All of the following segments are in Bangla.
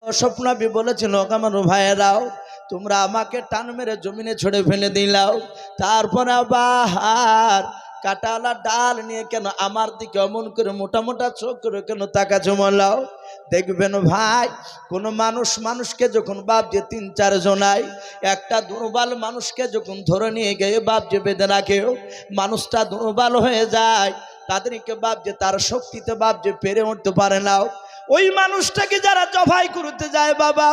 স্বপ্নবী বলেছিল, আমার ভাইয়েরাও তোমরা আমাকে টান মেরে জমিনে ছড়ে ফেলে দিলাও, তারপরে আবার কাটালা ডাল নিয়ে কেন আমার দিকে অমন করে মোটা মোটা চোখ করে কেন তাকা জমালাও? দেখবেন ভাই, কোনো মানুষকে যখন বাপ যে ৩-৪ জনায়, একটা দুর্বল মানুষকে যখন ধরে নিয়ে গিয়ে বাপ যে বেঁধে রাখেও, মানুষটা দুর্বল হয়ে যায়, তাদেরকে বাপ যে তার শক্তিতে বাপ যে পেরে উঠতে পারে না। ওই মানুষটাকে যারা জবাই করতে যায় বাবা,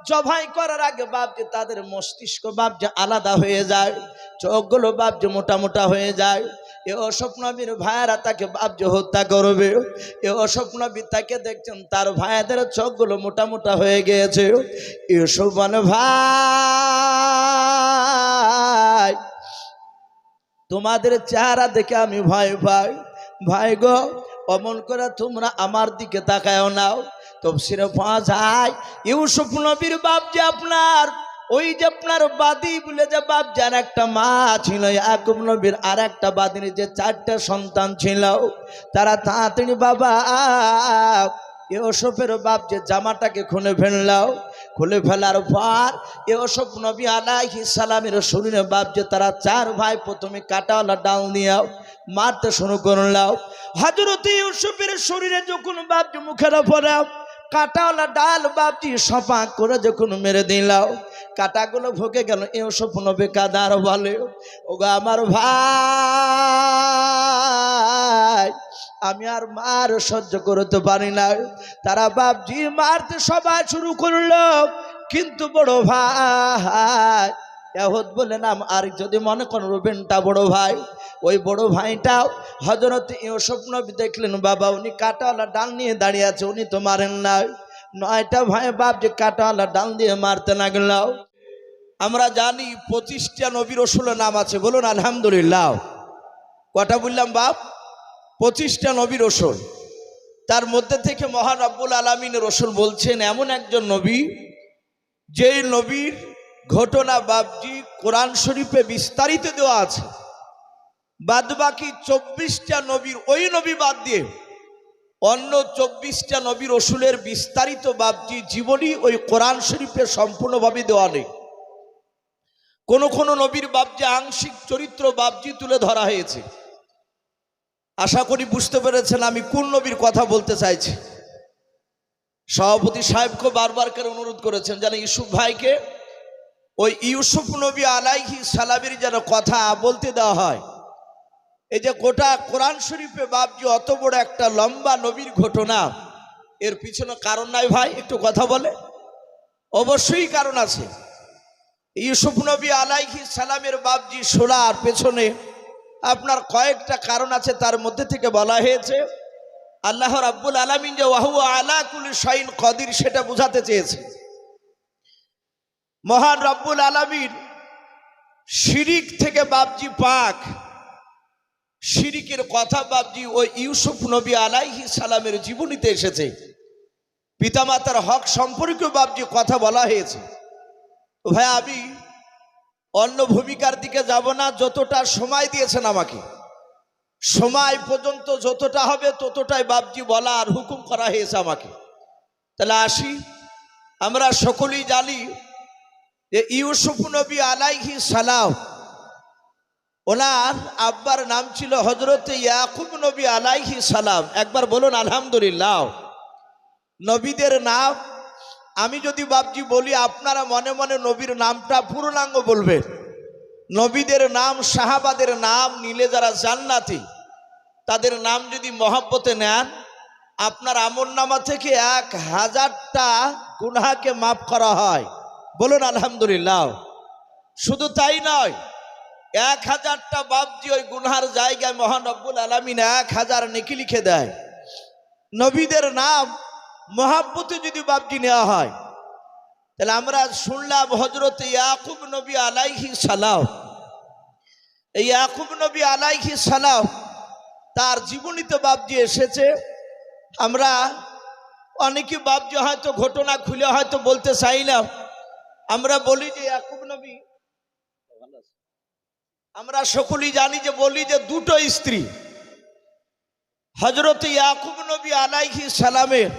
জবাই করার আগে বাপ যে তাদের মস্তিষ্ক বাপ যে আলাদা হয়ে যায়, চোখগুলো বাপ যে মোটা মোটা হয়ে যায়। এ অস্বপ্নবীর ভাইয়েরা তাকে বাপ যে হত্যা করবে, এ অস্বপ্নবী তাকে দেখছেন তার ভাইদের চোখগুলো মোটা মোটা হয়ে গিয়েছে। এসব মানে ভাই, তোমাদের চেহারা দেখে আমি ভয় পাই। ভাই গো, অমন করে তোমরা আমার দিকে তাকায়ও নাও। তাফসীরে পাওয়া যায় ইউসুফ নবীর বাপ যে আপনার ওই যে আপনার বাদী বলে যে বাপ যার একটা মা ছিল, ইয়াকুব নবীর আর একটা বাদীর যে 4টা সন্তান ছিল, তারা তাড়াতাড়ি বাবা ইউসুফের বাপ যে জামাটাকে খুলে ফেললাও। খুলে ফেলার পর ইউসুফ নবী আলাইহিস সালামের শরীরে বাপ যে তারা 4 ভাই প্রথমে কাটাওয়ালা ডাল নিয়ে মারতে শুরু করলাম। হযরত ইউসুফের শরীরে যখন বাপ যে মুখের উপরে কাটাওয়ালা ডাল বাপজি সপা করে যখন মেরে দিলাও, কাটাগুলো ভুকে গেল। ইউসুফ নবী কাদার বলে, ওগো আমার ভাই, আমি আর মার সহ্য করতে পারি না। তারা বাপজি মারতে সবাই শুরু করলো, কিন্তু বড় ভাই এহদ বলে নাম, আর যদি মনে করেন রুবেনটা বড় ভাই, ওই বড় ভাইটাও হযরত ইউসুফ নবী দেখলেন বাবা উনি কাটাওয়ালা ডাল নিয়ে দাঁড়িয়ে আছে, উনি তো মারেন না। 9টা ভাই বাপ যে কাটাওয়ালা ডাল দিয়ে মারতে লাগল। আমরা জানি 25টা নবী রাসূলের নাম আছে, বলুন আলহামদুলিল্লাহ। কটা বললাম বাপ? 25টা নবী রাসূল। তার মধ্যে থেকে মহান রব্বুল আলামিন রাসূল বলছেন এমন একজন নবী, যেই নবীর ঘটনা বাপজি কোরআন শরীফে বিস্তারিত দেওয়া আছে। বাদ বাকি 24টা নবীর ওই নবী বাদ দিয়ে অন্য 24টা নবী রাসূলের বিস্তারিত বাপজি জীবনী ওই কোরআন শরীফে সম্পূর্ণভাবে দেওয়া নেই। কোন কোন নবীর বাপজি আংশিক চরিত্র বাপজি তুলে ধরা হয়েছে। আশা করি বুঝতে পেরেছেন আমি কোন নবীর কথা বলতে চাইছি। সভাপতি সাহেবকে বারবার করে অনুরোধ করেছেন যেন ইউসুফ ভাইকে ওই ইউসুফ নবী আলাইহিস সালামের যেন কথা বলতে দেওয়া হয়। এই যে গোটা কোরআন শরীফে বাপজি অত বড় একটা লম্বা নবীর ঘটনা, এর পিছনে কারণ নাই ভাই? একটু কথা বলে, অবশ্যই কারণ আছে। ইউসুফ নবী আলাইহিস সালামের বাপজি শোনার পেছনে আপনার কয়েকটা কারণ আছে। তার মধ্যে থেকে বলা হয়েছে আল্লাহ রাব্বুল আলামিন যে ওয়া হুয়া আলা কুল্লি শাইইন কাদির, সেটা বোঝাতে চেয়েছে। মহান রব্বুল আলামিন শিরিক থেকে বাপজি পাক, শিরিকের কথা বাপজি ওই ইউসুফ নবী আলাইহিস সালামের জীবনীতে এসেছে। পিতামাতার হক সম্পর্কে বাপজি কথা বলা হয়েছে। ভাই আমি অন্য ভূমিকার দিকে যাব না, যতটা সময় দিয়েছেন আমাকে, সময় পর্যন্ত যতটা হবে ততটাই বাপজি বলা আর হুকুম করা হয়েছে আমাকে। তাহলে আসি, আমরা সকলেই জানি যে ইউসুফ নবী আলাইহিস সালাম, ওনার আব্বার নাম ছিল হযরত ইয়াকুব নবী আলাইহিস সালাম। একবার বলুন আলহামদুলিল্লাহ। নবীদের নাম আমি যদি বাপজি বলি, আপনারা মনে মনে নবীর নামটা পূর্ণাঙ্গ বলবেন। নবীদের নাম, সাহাবাদের নাম নিলে যারা জান্নাতি, তাদের নাম যদি মহব্বতে নেন, আপনার আমলনামা থেকে 1000টা গুনাহকে মাফ করা হয়। বলুন আলহামদুলিল্লাহ। শুধু তাই নয়, 1000টা বাপজি ওই গুনার জায়গায় মহান রব্বুল আলামিন 1000 নেকি লিখে দেয়। নবীদের নাম মহব্বতে যদি বাপজি নেওয়া হয়, তাহলে আমরা শুনলাম হযরত ইয়াকুব নবী আলাইহিস সালাম। এই ইয়াকুব নবী আলাইহিস সালাম তার জীবনীতে বাপজি এসেছে। আমরা অনেকে বাপজি হয়তো ঘটনা খুলে হয়তো বলতে চাইলাম, আমরা বলি যে ইয়াকুব নবী, আমরা সকলেই জানি যে বলি যে 2টো স্ত্রী হযরত ইয়াকুব নবী আলাইহিস সালামের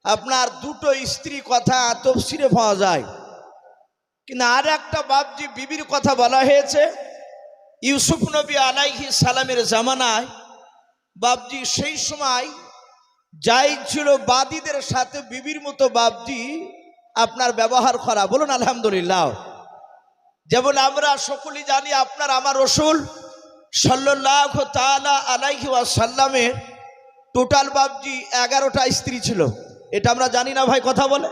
আপনার দুটো স্ত্রী কথা তফসিরে পাওয়া যায়, কিন্তু আর একটা বাবজি বিবির কথা বলা হয়েছে। ইউসুফ নবী আলাইহিস সালামের জামানায় বাবজি সেই সময় যাই ছিল বাদীদের সাথে বিবির মতো বাবজি আপনার ব্যবহার করা। বলুন আলহামদুলিল্লাহ। যেমন আমরা সকলেই জানি আপনার আমার রাসূল সাল্লাল্লাহু তাআলা আলাইহি ওয়াসাল্লামের টোটাল বাবজি 11টা স্ত্রী ছিল। এটা আমরা জানি না ভাই, কথা বলে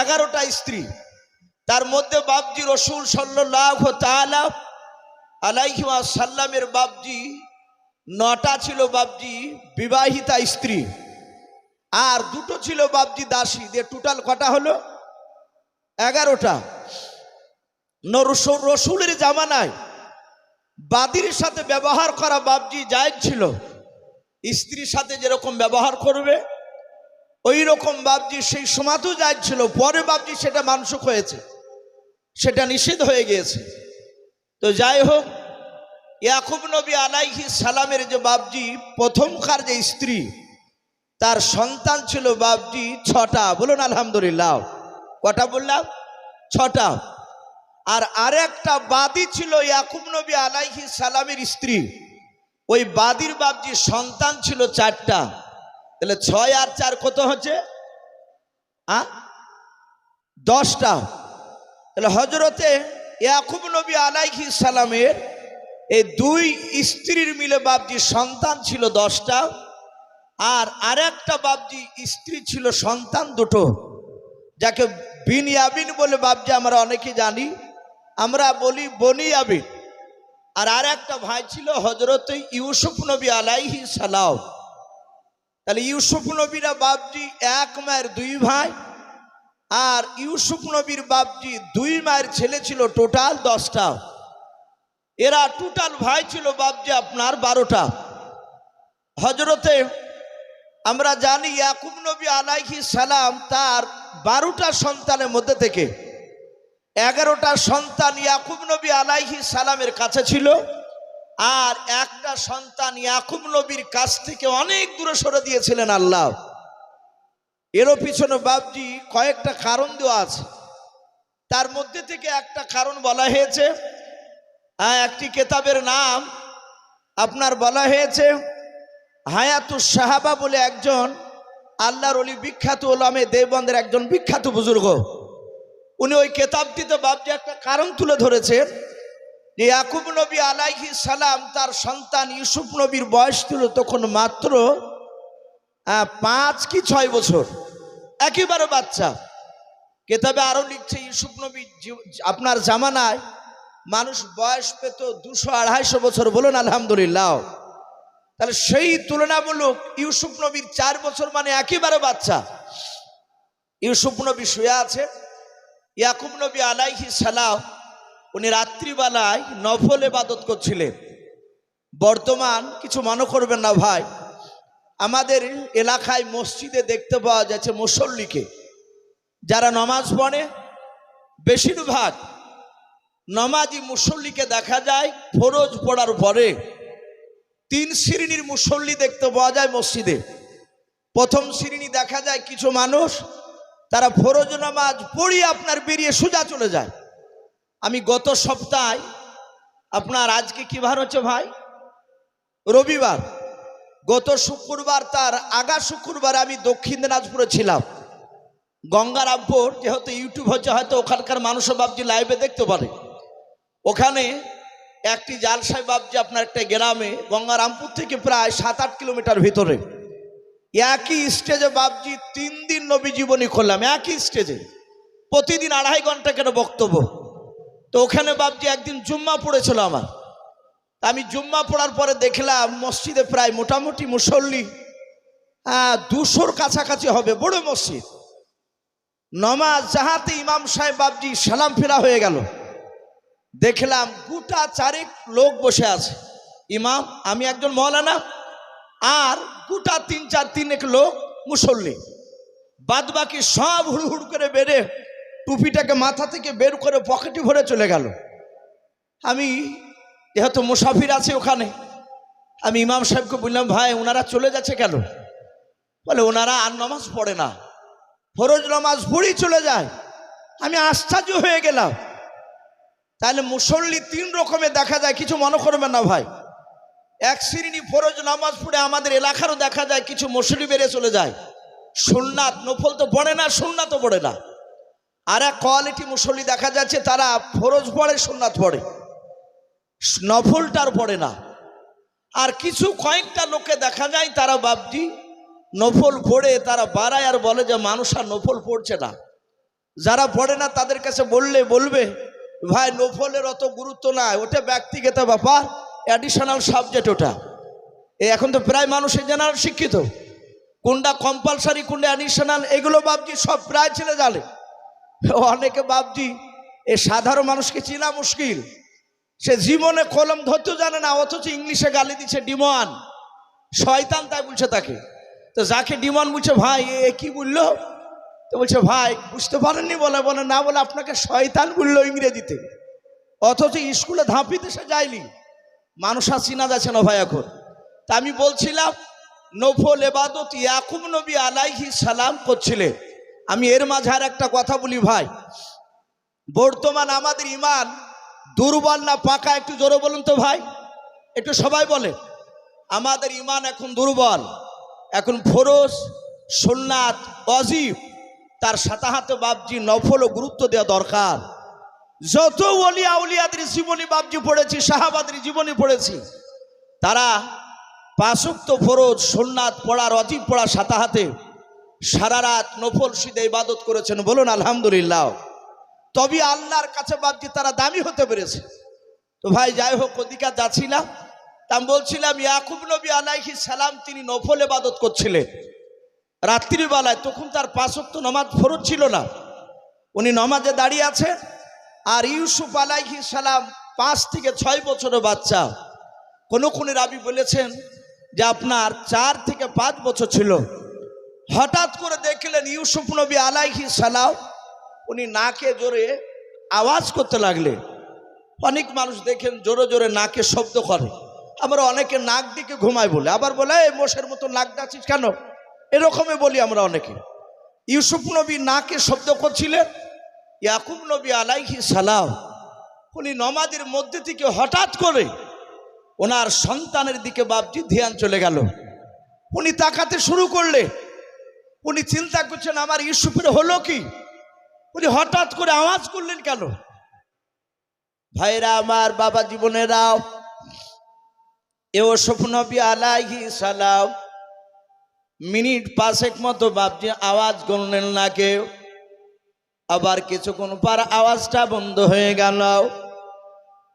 11টা স্ত্রী। তার মধ্যে বাবজি রাসূল সাল্লাল্লাহু তাআলা আলাইহি ওয়াসাল্লামের বাবজি 9টা ছিল বাবজি বিবাহিতা স্ত্রী, আর দুটো ছিল বাবজি দাসী। দিয়ে টোটাল কটা হলো? 11টা। রসুলের জামানায় বাদীর সাথে ব্যবহার করা বাবজি জায়েজ ছিল। স্ত্রীর সাথে যেরকম ব্যবহার করবে ওই রকম বাবজি সেই সময়তেও জায়েজ ছিল। পরে বাবজি সেটা মানসুখ হয়েছে, সেটা নিষেধ হয়ে গিয়েছে। তো যাই হোক, ইয়াকুব নবী আলাইহিস সালামের যে বাবজি প্রথমকার যে স্ত্রী, তার সন্তান ছিল বাবজি 6টা। বলুন আলহামদুলিল্লাহ। কটা বললাম? 6টা। আর আরেকটা বাদী ছিল ইয়াকুব নবী আলাইহিস সালামের স্ত্রী, ওই বাদীর বাবজি সন্তান ছিল 4টা। তাহলে 6 আর 4 কত হচ্ছে? 10টা। তাহলে হযরতে ইয়াকুব নবী আলাইহিস সালামের এই দুই স্ত্রীর মিলে বাবজি সন্তান ছিল 10টা, আর আরেকটা বাবজি স্ত্রী ছিল সন্তান 2টো, যাকে বিনয়ামিন বলে বাবজি আমরা অনেকে জানি, আমরা বলি বনিয়ামিন। আর আরেকটা ভাই ছিল হযরতে ইউসুফ নবী আলাইহিস সালাম। তাহলে ইউসুফ নবীরা বাবজি এক মায়ের 2 ভাই, আর ইউসুফ নবীর বাবজি 2 মায়ের ছেলে ছিল টোটাল 10টা। এরা টোটাল ভাই ছিল বাবজি আপনার 12টা। হযরতে আমরা জানি ইয়াকুব নবী আলাইহিস সালাম তার 12টা সন্তানের মধ্যে থেকে 11টা সন্তান ইয়াকুব নবী আলাইহিস সালামের কাছে ছিল, আর একটা সন্তান ইয়াকুব নবীর কাছ থেকে অনেক দূরে সরে দিয়েছিলেন আল্লাহ। এরও পিছনে বাবজি কয়েকটা কারণ দেওয়া আছে। তার মধ্যে থেকে একটা কারণ বলা হয়েছে, একটি কিতাবের নাম আপনার বলা হয়েছে হায়াতুস সাহাবা বলে একজন আল্লাহর ওলি, বিখ্যাত ওলামে দেওবন্দের একজন বিখ্যাত বুজুর্গ। উনি ওই কিতাবটিতে বাবজি একটা কারণ তুলে ধরেছেন যে ইয়াকুব নবী আলাইহিস সালাম তার সন্তান ইউসুফ নবীর বয়স ছিল তখন মাত্র 5 কি 6 বছর, একেবারে বাচ্চা। কিতাবে আরো লিখছে ইউসুফ নবী আপনার জামানায় মানুষ বয়স পেত 200-250 বছর। বলুন আলহামদুলিল্লাহ। তাহলে সেই তুলনামূলক ইউসুফ নবীর 4 বছর মানে একেবারে বাচ্চা। ইউসুফ নবী শুয়ে আছে, ইয়াকুব নবী আলাইহিস সালাম উনি রাত্রিবেলায় নফল ইবাদত করছিলেন। বর্তমান কিছু মনে করবেন না ভাই, আমাদের এলাকায় মসজিদে দেখতে পাওয়া যাচ্ছে মুসল্লিকে, যারা নামাজ পড়ে বেশিরভাগ নামাজি মুসল্লিকে দেখা যায় ফরজ পড়ার পরে 3 শ্রেণীর মুসল্লি দেখতে পাওয়া যায় মসজিদে। প্রথম শ্রেণী দেখা যায় কিছু মানুষ, তারা ফরজ নামাজ পড়িয়ে আপনার বেরিয়ে সোজা চলে যায়। আমি গত সপ্তাহে আপনার, আজকে কি বার হচ্ছে ভাই? রবিবার। গত শুক্রবার তার আগা শুক্রবার আমি দক্ষিণ দিনাজপুরে ছিলাম। গঙ্গারামপুর, যেহেতু ইউটিউব হচ্ছে হয়তো ওখানকার মানুষও বাবজি লাইভে দেখতে পারে। ওখানে একটি জালসাই বাবজি আপনার একটা গ্রামে, গঙ্গারামপুর থেকে প্রায় 7-8 কিলোমিটার ভিতরে, একই স্টেজে বাবজি 3 দিন নবী জীবনী করলাম। একই স্টেজে প্রতিদিন 2.5 ঘন্টা কেন বক্তব্য। তো ওখানে বাবজি একদিন জুম্মা পড়েছিল আমার। আমি জুম্মা পড়ার পরে দেখলাম মসজিদে প্রায় মোটামুটি মুসল্লি 200-র কাছাকাছি হবে, বড় মসজিদ। নমাজ যাহাতে ইমাম সাহেব বাবজি সালাম ফেরা হয়ে গেল, দেখলাম গোটা 4 লোক বসে আছে। ইমাম, আমি একজন মৌলানা, আর গোটা 3 লোক মুসল্লি। বাদ বাকি সব হুড় করে বেড়ে টুপিটাকে মাথা থেকে বের করে পকেটে ভরে চলে গেল। আমি যেহেতু মুসাফির আছে ওখানে, আমি ইমাম সাহেবকে বললাম, ভাই ওনারা চলে যাচ্ছে কেন? বলে ওনারা আর নামাজ পড়ে না। ফরজ নামাজ পড়েই চলে যায়। আমি আশ্চর্য হয়ে গেলাম। তাহলে মুসল্লি তিন রকমের দেখা যায়, কিছু মনে করবেন না ভাই। এক শ্রেণী ফরজ নামাজ পড়ে আমাদের এলাকারও দেখা যায় কিছু মুসল্লি বেড়ে চলে যায়, সুন্নাত নফল তো পড়ে না, সুন্নাত তো পড়ে না। আর এক কোয়ালিটি মুসল্লি দেখা যাচ্ছে তারা ফরজ পড়ে, সুন্নাত পড়ে, নফলটার পড়ে না। আর কিছু কয়েকটা লোকে দেখা যায় তারা বাবজি নফল পড়ে তারা বাড়ায় আর বলে যে মানুষ আর নফল পড়ছে না। যারা পড়ে না তাদের কাছে বলবে ভাই নফলের অত গুরুত্ব নাই, ওটা ব্যক্তিগত ব্যাপার, অ্যাডিশনাল সাবজেক্ট ওটা। এখন তো প্রায় মানুষ জেনারেল শিক্ষিত, কোনটা কম্পালসারি কোনটা অ্যাডিশনাল এগুলো বাবজি সব প্রায় ছেলে জানে। অনেকে বাবজি এ সাধারণ মানুষকে চেনা মুশকিল, সে জীবনে কলম ধরতেও জানে না, অথচ ইংলিশে গালি দিচ্ছে ডিমন, শয়তান তাই বলছে তাকে। তো যাকে ডিমন বলছে ভাই এ কি বললো, তো বলছে ভাই বুঝতে পারেননি, বলে না, বলে আপনাকে শয়তান বললো ইংরেজিতে, অথচ স্কুলে ধাপিতে সে যায়নি। মানুষ আর চিনা যাচ্ছে না ভাই এখন। তা আমি বলছিলাম নফল ইবাদত ইয়াকুব নবী আলাইহিস সালাম করছিলেন। আমি এর মাঝে আর একটা কথা বলি ভাই, বর্তমান আমাদের ইমান দুর্বল না পাকা, একটু জোরে বলুন তো ভাই, একটু সবাই বলে। আমাদের ইমান এখন দুর্বল। এখন ফরজ সুন্নাত ওয়াজিব তার সাথে সাথে বাবজি নফলও গুরুত্ব দেওয়া দরকার। যত ওলি আউলিয়াদের জীবনী বাবজি পড়েছি, সাহাবাদের জীবনী পড়েছি, তারা পাঁচ ওয়াক্ত ফরজ সুন্নাত পড়ার ওয়াজিব পড়ার সাথে সাথে সারা রাত নফল সিদে ইবাদত করেছেন, বলুন আলহামদুলিল্লাহ। তবে আল্লাহর কাছে বাবজি তারা দামি হতে পেরেছে। তো ভাই যাই হোক, ওদিকে যাচ্ছিলাম, তা আমি বলছিলাম ইয়াকুব নবী আলাইহিস সালাম তিনি নফল ইবাদত করছিলেন রাত্রিবেলায়। তখন তার পাঁচ ওয়াক্ত নামাজ ফরজ ছিল না, উনি নামাজে দাঁড়িয়ে আছেন। আর ইউসুফ আলাইহিস সালাম 5 থেকে 6 বছরের বাচ্চা। কোন রাবি বলেছেন যে আপনার 4 থেকে 5 বছর ছিল। হঠাৎ করে দেখলেন ইউসুফ নবী আলাইহিস সালাম উনি নাকে জোরে আওয়াজ করতে লাগলেন। অনেক মানুষ দেখেন জোরে জোরে নাকে শব্দ করে, আমরা অনেকে নাক দিকে ঘুমায় বলে, আবার বলে এই মোষের মতো নাক ডাকছিস কেন, এরকমই বলি আমরা অনেকে। ইউসুফ নবী নাকে শব্দ করছিলেন। ইয়াকুব নবী আলাইহিস সালাম উনি নামাজের মধ্যে থেকে হঠাৎ করে ওনার সন্তানের দিকে বাবজি ধ্যান চলে গেল। উনি তাকাতে শুরু করলে, উনি চিন্তা করছেন আমার ইউসুফের হলো কি, উনি হঠাৎ করে আওয়াজ করলেন কেন। ভাইরা আমার, বাবা জীবনেরাও, ইউসুফ নবী আলাইহিস সালাম মিনিট 5 মতো বাবজি আওয়াজ করলেন না কেউ। আবার কিছুক্ষণ পর আওয়াজটা বন্ধ হয়ে গেল।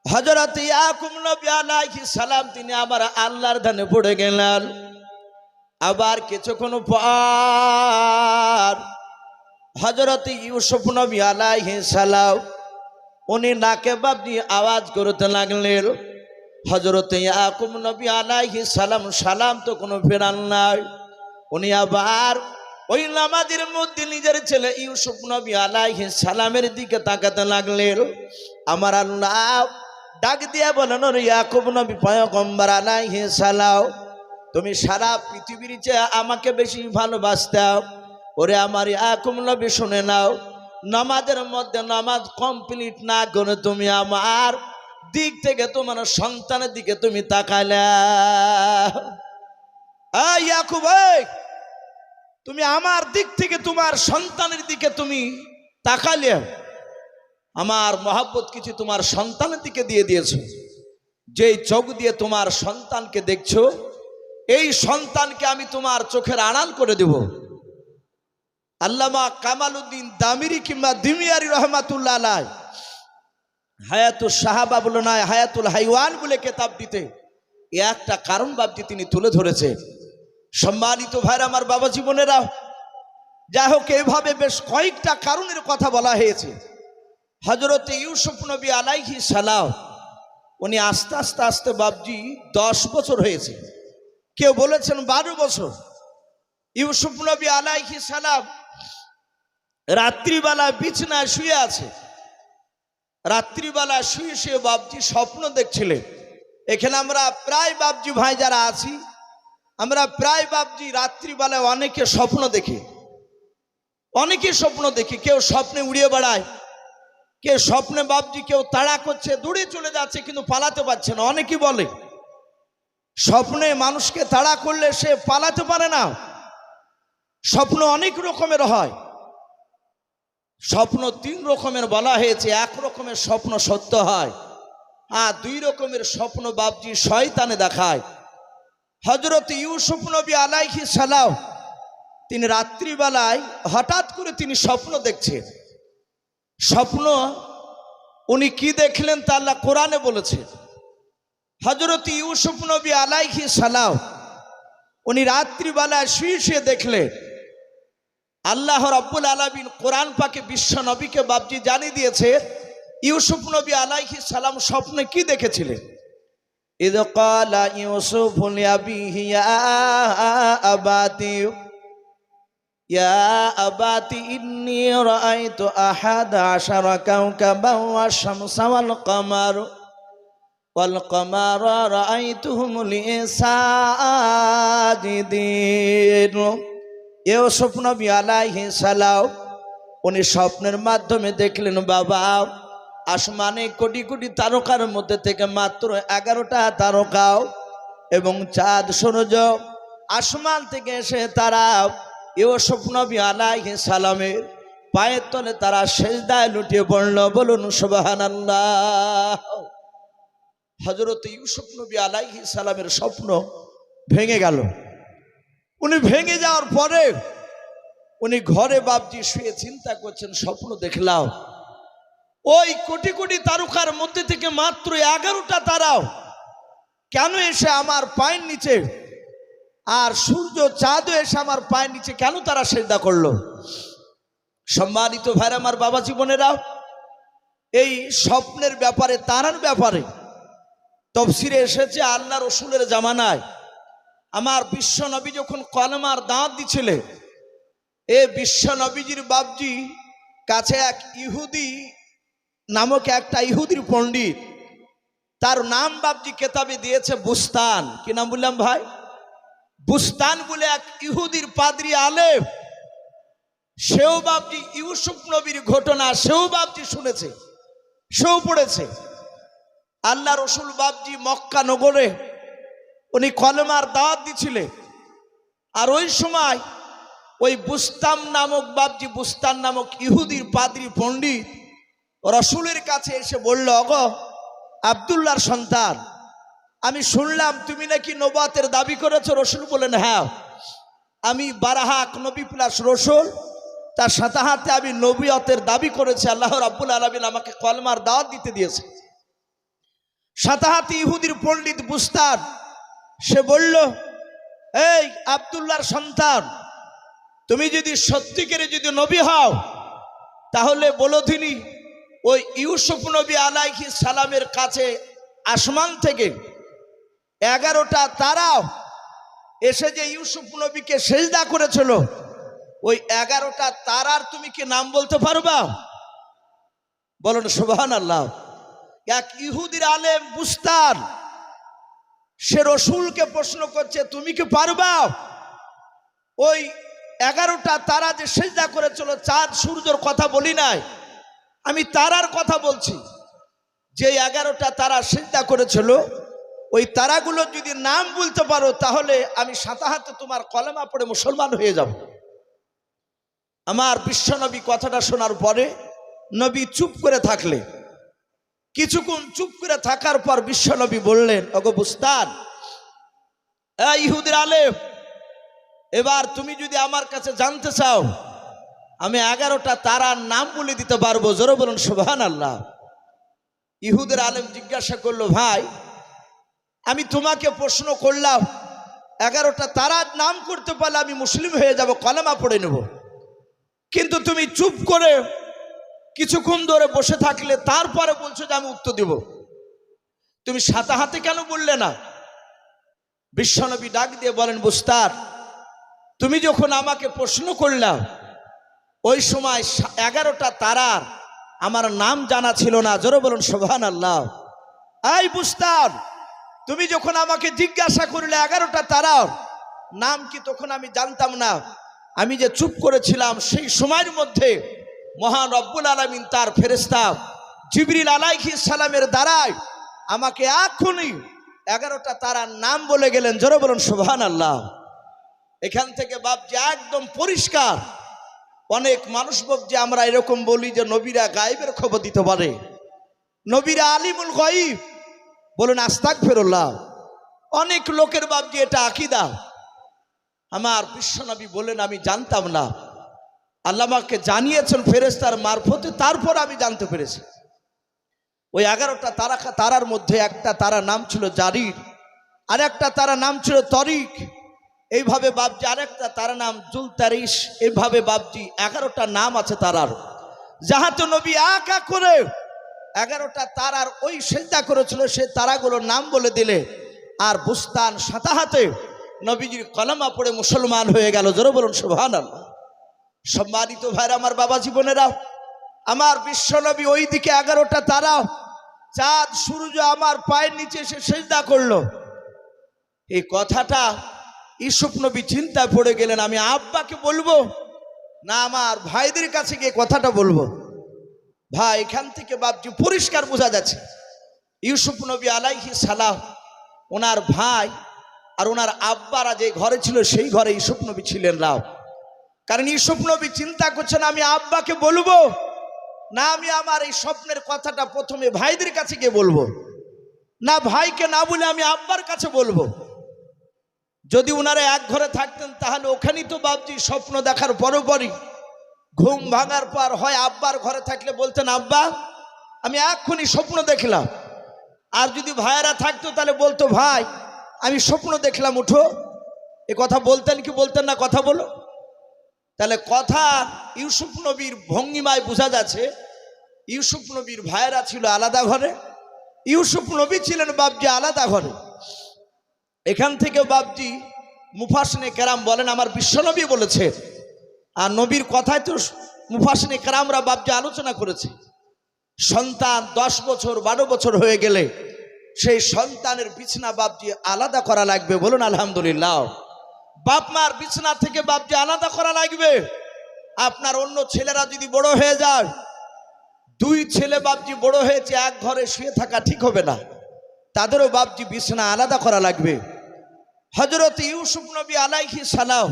হযরত ইয়াকুব নবী আলাইহিস সালাম তিনি আবার আল্লাহর ধ্যানে পড়ে গেলেন। আবার কিছুক্ষণ পর হযরত ইউসুফ নবী আলাইহিস সালাম উনি নাকে বাবজি আওয়াজ করতে লাগলেন। হযরত ইয়াকুব নবী আলাইহিস সালাম সালাম তো কোনো ফেরান নাই, উনি আবার ওই নামাজের মধ্যে নিজের ছেলে ইউসুফ নবী আলাইহিস সালামের দিকে তাকাতে লাগলেন। আমার আল্লাহ ডাক দিয়া বলেন, ইয়াকুব নবী পয়গম্বর আলাইহিস সালাম তুমি সারা পৃথিবীর চেয়ে আমাকে বেশি ভালোবাসতাও। ওরে আমার ইয়াকুব নবী শুনে নাও, নামাজের মধ্যে নামাজ কমপ্লিট না করে তুমি আমার দিক থেকে তোমার সন্তানের দিকে তুমি তাকাইলা। ইয়াকুব তুমি আমার দিক থেকে তোমার সন্তানের দিকে তুমি তাকালে, আমার মহব্বত কিছু তোমার সন্তানের দিকে দিয়ে দিয়েছো। যেই চোখ দিয়ে তোমার সন্তানকে দেখছো, এই সন্তানকে আমি তোমার চোখের আড়াল করে দেব। আল্লামা কামালউদ্দিন দামিরি কিংবা দিমিয়ারি রহমাতুল্লাহ আলাইহি হায়াতুস সাহাবা বলে নয়, হায়াতুল হাইওয়ান বলে কেতাব দিতে একটা কারণ বাবজি তিনি তুলে ধরেছে। সম্মানিত ভাইরা আমার, বাবা জীবনেরা, যাই হোক এইভাবে বেশ কয়েকটা কারণের কথা বলা হয়েছে। হযরত ইউসুফ নবী আলাইহিস সালাম উনি আস্তে আস্তে আস্তে বাবজি 10 বছর হয়েছে, কেউ বলেছেন 12 বছর। ইউসুফ নবী আলাইহিস সালাম রাত্রিবেলা বিছানায় শুয়ে আছে। রাত্রিবেলা শুয়ে শুয়ে বাবজি স্বপ্ন দেখছিলেন। এখানে আমরা প্রায় বাবজি ভাই যারা আছি, আমরা প্রায় বাবজি রাত্রিবেলায় অনেকে স্বপ্ন দেখি। অনেকেই স্বপ্ন দেখি, কেউ স্বপ্নে উড়িয়ে বেড়ায়, কেউ স্বপ্নে বাপজি কেউ তাড়া করছে, দূরে চলে যাচ্ছে কিন্তু পালাতে পারছে না। অনেকেই বলে স্বপ্নে মানুষকে তাড়া করলে সে পালাতে পারে না। স্বপ্ন অনেক রকমের হয়। স্বপ্ন 3 রকমের বলা হয়েছে। এক রকমের স্বপ্ন সত্য হয়, আর 2 রকমের স্বপ্ন বাপজি শয়তানে দেখায়। হযরত ইউসুফ নবী আলাইহিস সালাম তিনি রাত্রিবেলায় হঠাৎ করে তিনি স্বপ্ন দেখছেন। স্বপ্ন উনি কি দেখলেন তা আল্লাহ কোরআনে বলেছেন। হযরত ইউসুফ নবী আলাইহিস সালাম উনি রাত্রিবেলায় শুয়ে শুয়ে দেখলেন। আল্লাহ রাব্বুল আলামিন কোরআন পাকে বিশ্ব নবীকে বাপজি জানিয়ে দিয়েছে ইউসুফ নবী আলাইহিস সালাম স্বপ্নে কি দেখেছিলেন। ইয ক্বালা ইউসুফ লিআবিহি ইয়া আবাতি ইন্নী রাআইতু আহাদা আশারা কাওকাবান ওয়াশ শামসা ওয়াল কমারা রাআইতুহুম লি সাজিদিন। ইউসুফ নবী আলাইহিস সালাম উনি স্বপ্নের মাধ্যমে দেখলেন, বাবা আসমানে কোটি কোটি তারকার মধ্যে থেকে মাত্র 11টা তারকা এবং চাঁদ সূর্য আসমান থেকে এসে তারা ইউসুফ নবী আলাইহিস সালামের পায়ের তলে তারা সিজদায় লুটিয়ে পড়ল। বলুন সুবহানাল্লাহ। হযরত ইউসুফ নবী আলাইহিস সালামের স্বপ্ন ভেঙে গেল। উনি ভেঙে যাওয়ার পরে উনি ঘরে বাপজি শুয়ে চিন্তা করছেন, স্বপ্ন দেখলাম ওই কোটি কোটি তারকার মধ্যে থেকে মাত্র 11টা তারাও কেন এসে আমার পায়ের নিচে, আর সূর্য চাঁদও এসে আমার পায়ের নিচে কেন তারা সিজদা করলো। সম্মানিত ভাইরা আমার, বাবা জীবনেরা, এই স্বপ্নের ব্যাপারে তারার ব্যাপারে তাফসীরে এসেছে আল্লাহ রসুলের জামানায় আমার বিশ্ব নবী যখন কলমার দাঁত দিছিলেন, এ বিশ্ব নবীজির বাপজি কাছে এক ইহুদি নামক একটা ইহুদির পণ্ডিত, তার নাম বাপজি কেতাবে দিয়েছে বুস্তান। কি নাম বললাম ভাই? বুস্তান বলে এক ইহুদির পাদ্রী আলেম। সেও বাপজি ইউসুফ নবীর ঘটনা সেও বাপজি শুনেছে, সেও পড়েছে। আল্লাহ রসুল বাপজি মক্কা নগরে উনি কলমার দাওয়াত দিছিলেন, আর ওই সময় ওই বুস্তান নামক বাপজি বুস্তান নামক ইহুদির পাদ্রী পণ্ডিত রসুলের কাছে এসে বলল, ওগো আব্দুল্লাহর সন্তান, আমি শুনলাম তুমি নাকি নবুয়তের দাবি করেছো। রসুল বলেন, হ্যাঁ, আমি বারাহাক নবী প্লাস রসুল, তার সাথে হাতে আমি নবুয়তের দাবি করেছি। আল্লাহ রাব্বুল আলামিন আমাকে কলমার দাওয়াত দিতে দিয়েছে। সাথে হাতে ইহুদির পণ্ডিত বুস্তান সে বলল, এই আব্দুল্লাহর সন্তান, তুমি যদি সত্যিকারে যদি নবী হও তাহলে বলো দিনি ওই ইউসুফ নবী আলাইহিস সালামের কাছে আসমান থেকে 11টা তারাও এসে যে ইউসুফ নবীকে সিজদা করেছিল, ওই 11টা তারার তুমি কি নাম বলতে পারবা? বলুন সুবহানাল্লাহ। এক ইহুদির আলেম বুস্তান সে রসুলকে প্রশ্ন করছে, তুমি কি পারবা ওই 11টা তারা যে সিজদা করেছিল, চাঁদ সূর্যের কথা বলি নাই, আমি তারার কথা বলছি, যে 11টা তারা সিজদা করেছিল ওই তারাগুলো যদি নাম বলতে পারো তাহলে আমি সাথে হাতে তোমার কলেমা পড়ে মুসলমান হয়ে যাব। আমার বিশ্বনবী কথাটা শোনার পরে নবী চুপ করে থাকলে, কিছুক্ষণ চুপ করে থাকার পর বিশ্বনবী বললেন, ওগো বুস্তান, ইহুদির আলেম, এবার তুমি যদি আমার কাছে জানতে চাও আমি 11টা তারার নাম বলে দিতে পারবো। জোরে বলুন সুবহানাল্লাহ। ইহুদের আলেম জিজ্ঞাসা করলো, ভাই আমি তোমাকে প্রশ্ন করলাম, 11টা তারার নাম করতে পারলে আমি মুসলিম হয়ে যাব, কলেমা পড়ে নেব, কিন্তু তুমি চুপ করে কিছুক্ষণ ধরে বসে থাকলে তারপরে বলছো যে আমি উত্তর দেব, তুমি সাথে হাতে কেন বললে না? বিশ্বনবী ডাক দিয়ে বলেন, বুস্তান, তুমি যখন আমাকে প্রশ্ন করলাম ওই সময় 11টা তারার আমার নাম জানা ছিল না। জোরে বলুন সুবহানাল্লাহ। এই বুস্তান, তুমি যখন আমাকে জিজ্ঞাসা করলে 11টা তারার নাম কি, তখন আমি জানতাম না। আমি যে চুপ করেছিলাম সেই সময়ের মধ্যে মহান রব্বুল আলামিন তার ফেরেশতা জিবরিল আলাইহিস সালামের দ্বারায় আমাকে এখনই 11টা তারার নাম বলে গেলেন। জোরে বলুন সুবহানাল্লাহ। এখান থেকে বাপজি একদম পরিষ্কার। অনেক মানুষ যে আমরা এরকম বলি যে নবীরা গায়েবের খবর দিতে পারে, নবীরা আলিমুল গায়ব, বলুন আস্তাগফিরুল্লাহ। অনেক লোকের বাপজি এটা আকীদা। আমার বিশ্বনবী বলেন আমি জানতাম না, আল্লাহ আমাকে জানিয়েছেন ফেরেশতার মারফতে, তারপর আমি জানতে পেরেছি। ওই 11টা তারার মধ্যে একটা তারা নাম ছিল জারির, আর একটা তারা নাম ছিল তরিক, এইভাবে বাপজি আরেকটা তারা নাম জুলতারিশ। এইভাবে বাপজি 11টা নাম আছে তারার। যাহাতে নবী একা করে 11টা তারার ওই সেজদা করেছিল, সে তারাগুলোর নাম বলে দিলে আর বুস্তান সাতাহাতে নবীজির কলমা পড়ে মুসলমান হয়ে গেল। জোরে বলুন সুবহানাল্লাহ। সম্মানিত ভাইরা, আমার বাবা জীবনেরা, আমার বিশ্বনবী ওই দিকে 11টা তারা, চাঁদ সূর্য আমার পায়ের নিচে এসে সেজদা করলো। এই কথাটা ইউসুফ নবী চিন্তায় পড়ে গেলেন, আমি আব্বাকে বলবো না আমার ভাইদের কাছে গিয়ে কথাটা বলবো। ভাই, এখান থেকে বাপজি পরিষ্কার বোঝা যাচ্ছে ইউসুফ নবী আলাইহিস সালাম, ওনার ভাই আর ওনার আব্বারা যে ঘরে ছিল সেই ঘরে ইউসুফ নবী ছিলেন না। কারণ ইউসুফ নবী চিন্তা করছেন আমি আব্বাকে বলবো না আমি আমার এই স্বপ্নের কথাটা প্রথমে ভাইদের কাছে গিয়ে বলবো, না ভাইকে না বলে আমি আব্বার কাছে বলবো। যদি ওনারা এক ঘরে থাকতেন তাহলে ওখানেই তো বাপজি স্বপ্ন দেখার পরপরই ঘুম ভাঙার পর হয় আব্বার ঘরে থাকলে বলতেন আব্বা আমি এক্ষুনি স্বপ্ন দেখলাম, আর যদি ভাইয়েরা থাকতো তাহলে বলতো ভাই আমি স্বপ্ন দেখলাম উঠো। এ কথা বলতেন কি বলতেন না? কথা বলো। তাহলে কথা ইউসুফ নবীর ভঙ্গিমায় বোঝা যাচ্ছে ইউসুফ নবীর ভাইয়েরা ছিল আলাদা ঘরে, ইউসুফ নবী ছিলেন বাপজি আলাদা ঘরে। এখান থেকে বাপজি মুফাসিনে কেরাম বলেন আমার বিশ্বনবী বলেছে, আর নবীর কথায় তো মুফাসিনে কেরামরা বাপজি আলোচনা করেছে, সন্তান 10 বছর 12 বছর হয়ে গেলে সেই সন্তানের বিছনা বাপজি আলাদা করা লাগবে। বলুন আলহামদুলিল্লাহ। বাপ মার বিছনা থেকে বাপজি আলাদা করা লাগবে। আপনার অন্য ছেলেরা যদি বড় হয়ে যায়, 2 ছেলে বাপজি বড় হয়েছে এক ঘরে শুয়ে থাকা ঠিক হবে না, তাদেরও বাপজি বিছনা আলাদা করা লাগবে। হযরত ইউসুফ নবী আলাইহিস সালাম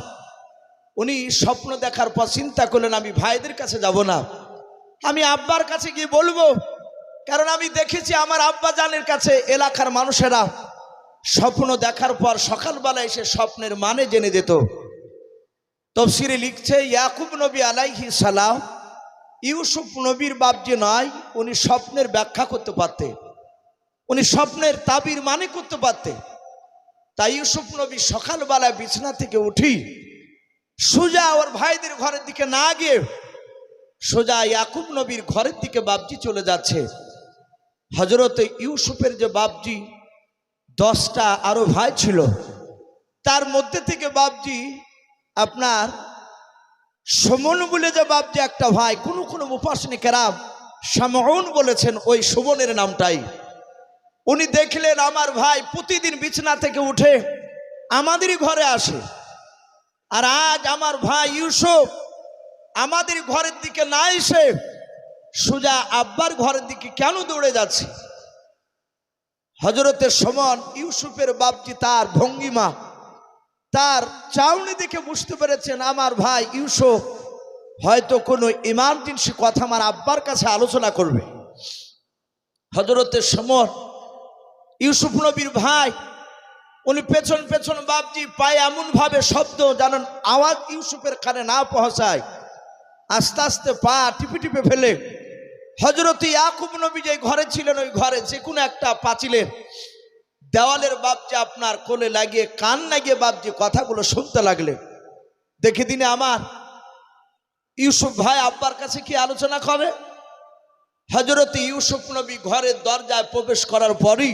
উনি স্বপ্ন দেখার পর চিন্তা করলেন আমি ভাইদের কাছে যাব না, আমি আব্বার কাছে গিয়ে বলবো। কারণ আমি দেখেছি আমার আব্বা জানের কাছে এলাকার মানুষেরা স্বপ্ন দেখার পর সকালবেলা এসে স্বপ্নের মানে জেনে যেত। তাফসীরে লিখছে ইয়াকুব নবী আলাইহিস সালাম ইউসুফ নবীর বাপ যে নয়, উনি স্বপ্নের ব্যাখ্যা করতে পারতেন, উনি স্বপ্নের তাবির মানে করতে পারতেন। তাই ইউসুফ নবী সকালবেলা বিছানা থেকে উঠি সোজা ওর ভাইদের ঘরের দিকে না গিয়ে সোজা ইয়াকুব নবীর ঘরের দিকে বাপজি চলে যাচ্ছে। হযরত ইউসুফের যে বাপজি 10টা আরো ভাই ছিল, তার মধ্যে থেকে বাপজি আপনার সুমন বলে যে বাপজি একটা ভাই, কোন মুফাসসির কেরাম শামউন বলেছেন ওই সুমনের নামটাই। উনি দেখলেন আমার ভাই প্রতিদিন বিছানা থেকে উঠে আমাদেরই ঘরে আসে, আর আজ আমার ভাই ইউসুফ আমাদের ঘরের দিকে না এসে সোজা আব্বার ঘরের দিকে কেন দৌড়ে যাচ্ছে? হযরতে সুমন ইউসুফের বাপজি তার ভঙ্গিমা তার চাউনি দেখে বুঝতে পেরেছেন আমার ভাই ইউসুফ হয়তো কোনো ইমার্জেন্সি কথা আমার আব্বার কাছে আলোচনা করবে। হযরতে সুমন ইউসুফ নবীর ভাই, উনি পেছন পেছন বাপজি পায়ে এমন ভাবে শব্দ জানেন আওয়াজ ইউসুফের কানে না পৌঁছায়, আস্তে আস্তে পা টিপে টিপে ফেলে হযরত ইয়াকুব নবী যে ঘরে ছিলেন ওই ঘরে যে কোনো একটা পাঁচিলের দেওয়ালের বাপজি আপনার কোলে লাগিয়ে কান লাগিয়ে বাপজি কথাগুলো শুনতে লাগলে। দেখে দিনে আমার ইউসুফ ভাই আব্বার কাছে কি আলোচনা করে। হযরত ইউসুফ নবী ঘরের দরজায় প্রবেশ করার পরই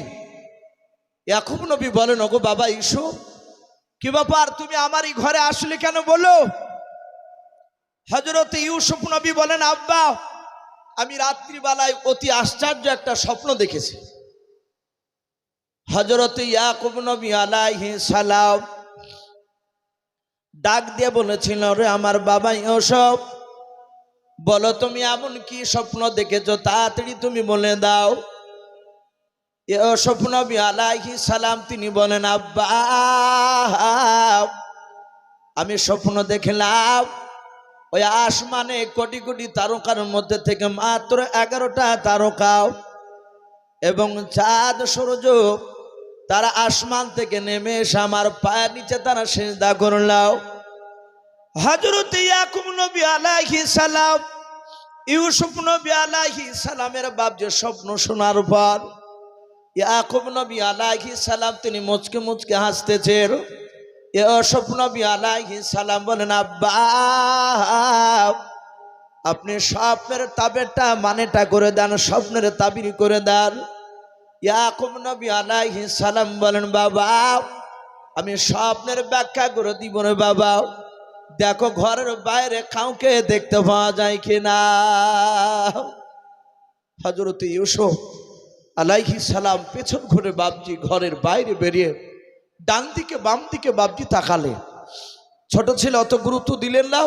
ইয়াকুব নবী বলেন ওগো বাবা ইউসুফ, কি ব্যাপার তুমি আমারই ঘরে আসলে কেন বলো? হযরত ইউসুফ নবী বলেন আব্বা আমি রাত্রিবেলায় অতি আশ্চর্য একটা স্বপ্ন দেখেছি। হযরত ইয়াকুব নবী আলাইহিস সালাম ডাক দিয়ে বলেছিল, রে আমার বাবা ইউসুফ, বলো তুমি এমন কি স্বপ্ন দেখেছো, তাড়াতাড়ি তুমি বলে দাও। ইউসুফ নবী আলাইহিস সালাম তিনি বলেন, আব্বা আমি স্বপ্ন দেখলাম ওই আসমানে কোটি কোটি তারকার মধ্যে থেকে মাত্র 11টা তারকা এবং চাঁদ সূর্য তারা আসমান থেকে নেমে এসে আমার পায়ের নিচে তারা সিজদা করলাম। হযরত ইয়াকুব নবী আলাইহিস সালাম ইউসুফ নবী আলাইহিস সালামের বাপজি স্বপ্ন শোনার পর ইয়াকুব নবী আলাইহিস সালাম তিনি মুচকে মুচকে হাসতেছেন। ইউসুফ নবী আলাইহিস সালাম বলেন, আব্বা আপনি স্বপ্নের তাবিরটা মানেটা করে দেন, স্বপ্নের তাবির করে দেন। ইয়াকুব নবী আলাইহিস সালাম বলেন, বাবা আমি স্বপ্নের ব্যাখ্যা করে দিব রে বাবা, দেখো ঘরের বাইরে কাউকে দেখতে পাওয়া যায় কিনা। হযরত ইউসুফ আলাইহিস সালাম পেছন ঘুরে বাপজি ঘরের বাইরে বেরিয়ে ডান দিকে বাম দিকে বাপজি তাকালে, ছোট ছেলে অত গুরুত্ব দিলেন না,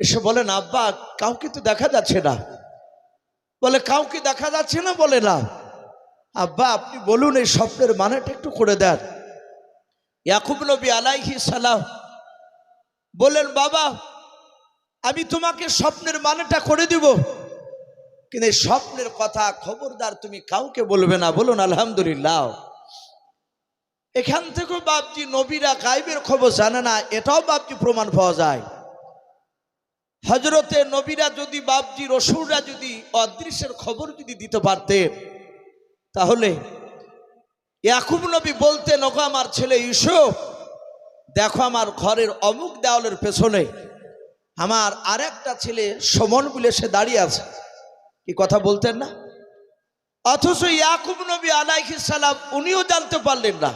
এসে বলেন, আব্বা কাউকে তো দেখা যাচ্ছে না। বলে, কাউকে দেখা যাচ্ছে না? বলে না। আব্বা আপনি বলুন এই স্বপ্নের মানেটা একটু করে দেন। ইয়াকুব নবী আলাইহিস সালাম বলেন, বাবা আমি তোমাকে স্বপ্নের মানেটা করে দিব, কিন্তু এই স্বপ্নের কথা খবরদার তুমি কাউকে বলবে না। বলুন আলহামদুলিল্লাহ। এখান থেকে বাপজি নবীরা গায়বের খবর জানে না, এটাও বাপজি প্রমাণ পাওয়া যায়। হযরতে নবীরা যদি বাপজি রাসূলরা যদি অদৃশ্যের খবর যদি দিতে পারতেন, তাহলে ইয়াকুব নবী বলতেন, ওগো আমার ছেলে ইউসুফ, দেখো আমার ঘরের অমুক দেওয়ালের পেছনে আমার আরেকটা ছেলে সমন বলে সে দাঁড়িয়ে আছে। কি কথা বলতেন না? অথচ ইয়াকুব নবী আলাইহিস সালাম উনিও জানতে পারলেন না।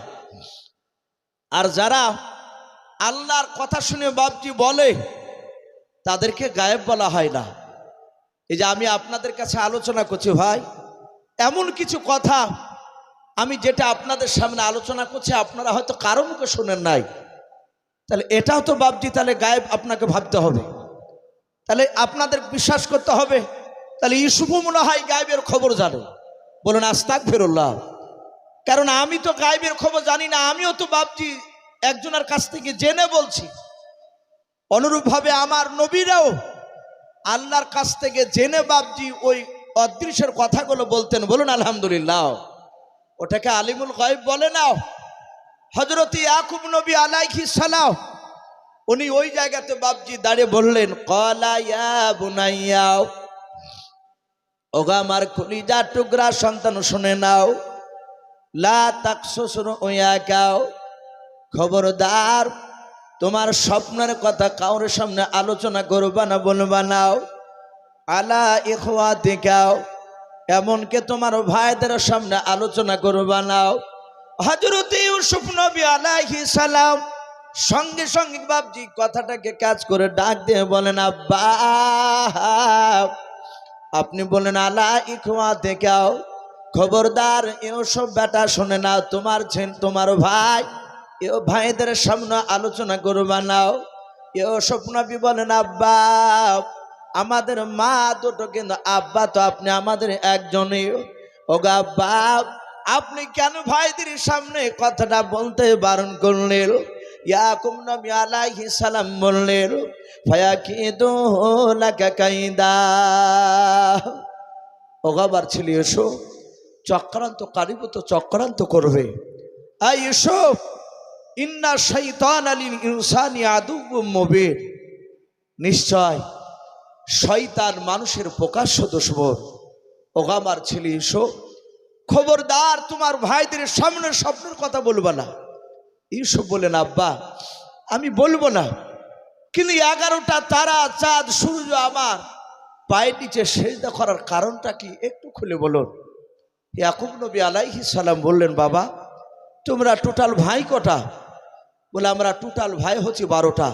আর যারা আল্লাহর কথা শুনে বাপজি বলে তাদেরকে গায়েব বলা হয় না। এই যে আমি আপনাদের কাছে আলোচনা করছি ভাই, এমন কিছু কথা আমি যেটা আপনাদের সামনে আলোচনা করছি আপনারা হয়তো কারো মুখে শোনেন নাই, তাহলে এটাও তো বাপজি তাহলে গায়েব আপনাকে ভাবতে হবে, তাহলে আপনাদের বিশ্বাস করতে হবে তাহলে ইউসুফও মনে হয় গায়েবের খবর জানে। বলুন আস্তাগফিরুল্লাহ। কারণ আমি তো গায়েবের খবর জানি না, আমিও তো বাপজি একজনের কাছ থেকে জেনে বলছি। অনুরূপভাবে আমার নবীরাও আল্লাহর কাছ থেকে জেনে বাপজি ওই অদৃশ্যের কথাগুলো বলতেন। বলুন আলহামদুলিল্লাহ। ওটাকে আলিমুল গায়ব বলে না। হযরত ইয়াকুব নবী আলাইহিস সালাম উনি ওই জায়গাতে বাপজি দাঁড়িয়ে বললেন, ক্বালা ইয়া বুনাইয়া, ওগো আমার কলিজা টুকরা সন্তান শুনে নাও, লা তাকসুস রুয়াকা, খবরদার তোমার স্বপ্নের কথা কাউর সামনে আলোচনা করবা না, বলবা না। আলা ইখওয়াতিকা, এমনকি তোমার ভাইদের সামনে আলোচনা করবা না। হযরত ইউসুফ নবী আলাইহিস সালাম সঙ্গে সঙ্গে বাপজি কথাটাকে কাজ করে ডাক দিয়ে বলেন, আব্বা আপনি বলেন আলা ইখওয়াতিকা, খবরদার ইউসুফ বেটা শুনে নাও, তোমার ভাই ভাইদের সামনে আলোচনা করবা নাও। ইউসুফ নবী বলেন, আব্বা আমাদের মা দুটো, কিন্তু আব্বা তো আপনি আমাদের একজনই। ওগো আব্বা আপনি কেন ভাইদের সামনে কথাটা বলতে বারণ করলেন? ইয়াকুব নবী আলাইহিস সালাম বললেন, ফায়াকিদু লাকা কাইদা, ওগো আবার ছেলে এসো, চক্রান্তকারী তো চক্রান্ত করবে। আই ইউসুফ ইন্না শাইতানা লিল ইনসানি আদুউম মুবিন, নিশ্চয় শয়তান মানুষের প্রকাশ্য দুশমন। ওগো আমার ছেলে এসো, খবরদার তোমার ভাইদের সামনে স্বপ্নের কথা বলবা না। ইউসুফ বলেন, আব্বা আমি বলবো না, কিন্তু 11টা তারা চাঁদ সূর্য আমার পায়ের নিচে সেজদা করার কারণটা কি একটু খুলে বলুন। ইয়াকুব নবী আলাইহিস সালাম বললেন, বাবা তোমরা টোটাল ভাই কটা? বলে আমরা টোটাল ভাই হচ্ছে 12টা।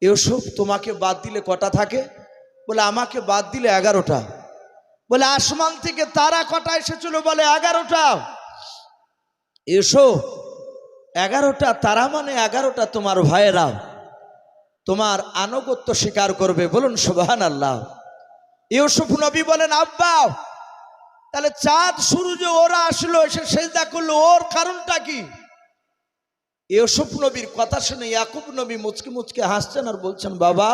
ইউসুফ তোমাকে বাদ দিলে কটা থাকে? বলে আমাকে বাদ দিলে 11টা। বলে আসমান থেকে তারা কটা এসেছিল? বলে 11টা। ইউসুফ 11টা তারা মানে 11টা তোমার ভাইয়েরা, তোমার আনুগত্য স্বীকার করবে। বলুন সুবহানাল্লাহ। ইউসুফ নবী বলেন, আব্বা তাহলে চাঁদ সূর্য ওরা আসলো, এসে সেজদা করলো, ওর কারণটা কি? ইউসুফ নবীর কথা শুনে ইয়াকুব নবী মুচকি মুচকি হাসছেন আর বলছেন, বাবা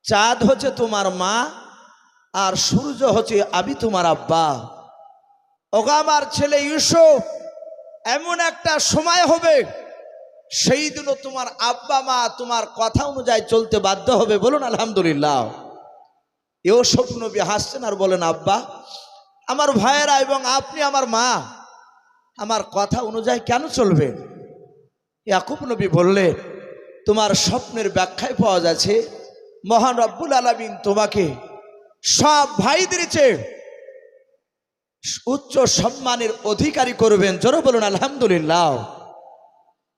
চাঁদ হচ্ছে তোমার মা আর সূর্য হচ্ছে আমি তোমার আব্বা। ওগো আমার ছেলে ইউসুফ, এমন একটা সময় হবে সেই দিনও তোমার আব্বা মা তোমার কথা অনুযায়ী চলতে বাধ্য হবে। বলুন আলহামদুলিল্লাহ। ইউসুফ নবী হাসছেন আর বলেন, আব্বা আমার ভাইয়েরা এবং আপনি আমার মা আমার কথা অনুযায়ী কেন চলবেন? ইয়াকুব নবী বললেন, তোমার স্বপ্নের ব্যাখ্যায় পাওয়া যাচ্ছে মহান রব্বুল আলামিন তোমাকে সব ভাইদের চেয়ে উচ্চ সম্মানের অধিকারী করবেন। জোরে বলুন আলহামদুলিল্লাহ।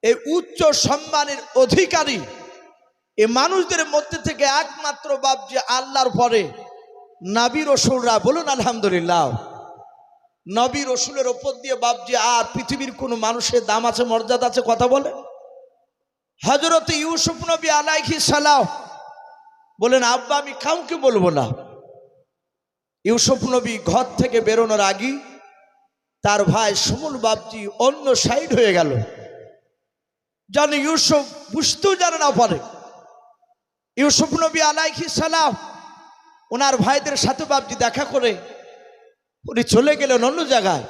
এই উচ্চ সম্মানের অধিকারী এই মানুষদের মধ্যে থেকে একমাত্র বাপ যে আল্লাহর পরে নবী রাসূলরা। বলুন আলহামদুলিল্লাহ। নবী রাসূলের উপর দিয়ে বাপ যে আর পৃথিবীর কোনো মানুষের দাম আছে, মর্যাদা আছে কথা বলে? হযরত ইউসুফ নবী আলাইহিস সালাম বলেন, আব্বা আমি কাউকে বলবো না। ইউসুফ নবী ঘর থেকে বেরোনোর আগে তার ভাই সুমন বাপজি অন্য সাইড হয়ে গেল, যেন ইউসুফ বুঝতেও জানে না পারে। ইউসুফ নবী আলাইহিস সালাম ওনার ভাইদের সাথে বাপজি দেখা করে উনি চলে গেলেন অন্য জায়গায়।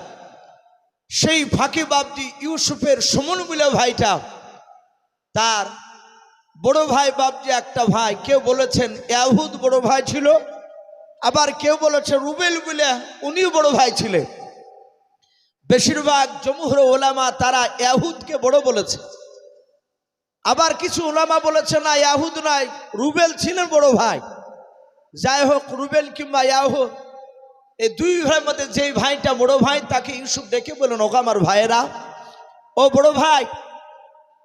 সেই ফাঁকে বাপজি ইউসুফের সুমন বলে ভাইটা, তার বড় ভাই বাপজি একটা ভাই, কেউ বলেছেন ইয়াহুদ বড় ভাই ছিল, আবার কেউ বলেছে রুবেল বলে উনিও বড় ভাই ছিলেন। বেশিরভাগ জমহুর ওলামা তারা ইয়াহুদকে বড় বলেছে, আবার কিছু ওলামা বলেছে না ইয়াহুদ নয়, রুবেল ছিলেন বড় ভাই। যাই হোক, রুবেল কিংবা ইয়াহুদ এই দুই ভাইয়ের মধ্যে যেই ভাইটা বড় ভাই তাকে ইউসুফ ডেকে বলেন, ওগো আমার ভাইয়েরা, ও বড় ভাই,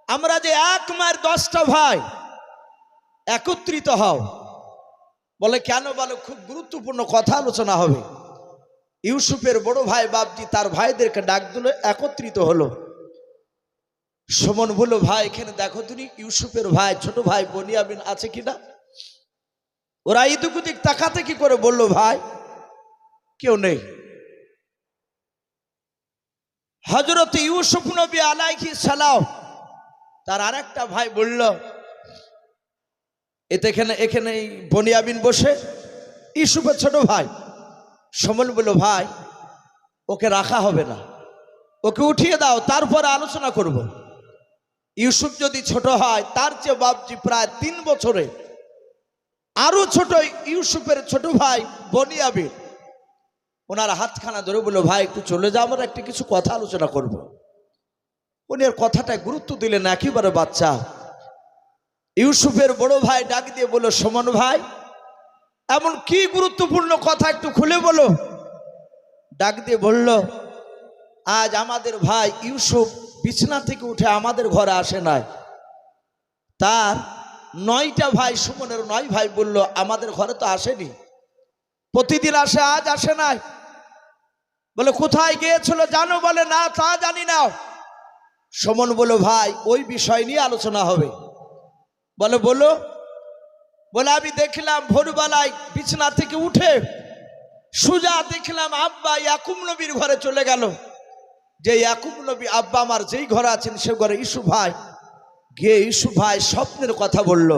আমরা যে এক মায়ের 10টা ভাই একত্রিত হও। বলে কেন? বলে খুব গুরুত্বপূর্ণ কথা আলোচনা হবে। ইউসুফের বড় ভাই বাপজি তার ভাইদেরকে ডাক দিল, একত্রিত হলো। সুমন বলল, ভাই এখানে দেখো তুমি ইউসুফের ভাই ছোট ভাই বনিয়ামিন আছে কিনা। ওরা এদিক ওদিক তাকাতে কি করে বলল, ভাই কেউ নেই। হযরত ইউসুফ নবী আলাইহিস সালাম তার আরেকটা ভাই বলল, এখানে বনিয়ামিন বসে, ইউসুফের ছোট ভাই। সুমন বলল, ভাই ওকে রাখা হবে না, ওকে উঠিয়ে দাও, তারপরে আলোচনা করব। ইউসুফ যদি ছোট হয়, তার চেয়ে বাপজি প্রায় 3 বছরে আরো ছোট ইউসুফের ছোট ভাই বনিয়ামিন ওনার হাতখানা ধরে বলল, ভাই একটু চলে যাও, আমরা একটা কিছু কথা আলোচনা করব। উনি আর কথাটায় গুরুত্ব দিলেন না, একেবারে বাচ্চা। ইউসুফের বড় ভাই ডাক দিয়ে বলল, সুমন ভাই এমন কি গুরুত্বপূর্ণ কথা একটু খুলে বলো। ডাক দিয়ে বলল, আজ আমাদের ভাই ইউসুফ বিছানা থেকে উঠে আমাদের ঘরে আসে নাই। তার 9টা ভাই, সুমনের 9 ভাই বলল, আমাদের ঘরে তো আসেনি, প্রতিদিন আসে, আজ আসে নাই। বলে কোথায় গিয়েছিল জানো? বলে না তা জানি না। সুমন বলল, ভাই ওই বিষয় নিয়ে আলোচনা হবে। বলে বলো। বলে আমি দেখলাম ভোরবেলায় বিছানা থেকে উঠে সুজা দেখলাম আব্বা ইয়াকুব নবীর ঘরে চলে গেল। যে ইয়াকুব নবী আব্বা আমার যেই ঘরে আছেন সে ঘরে ইউসুফ ভাই গিয়ে ইউসুফ ভাই স্বপ্নের কথা বলল।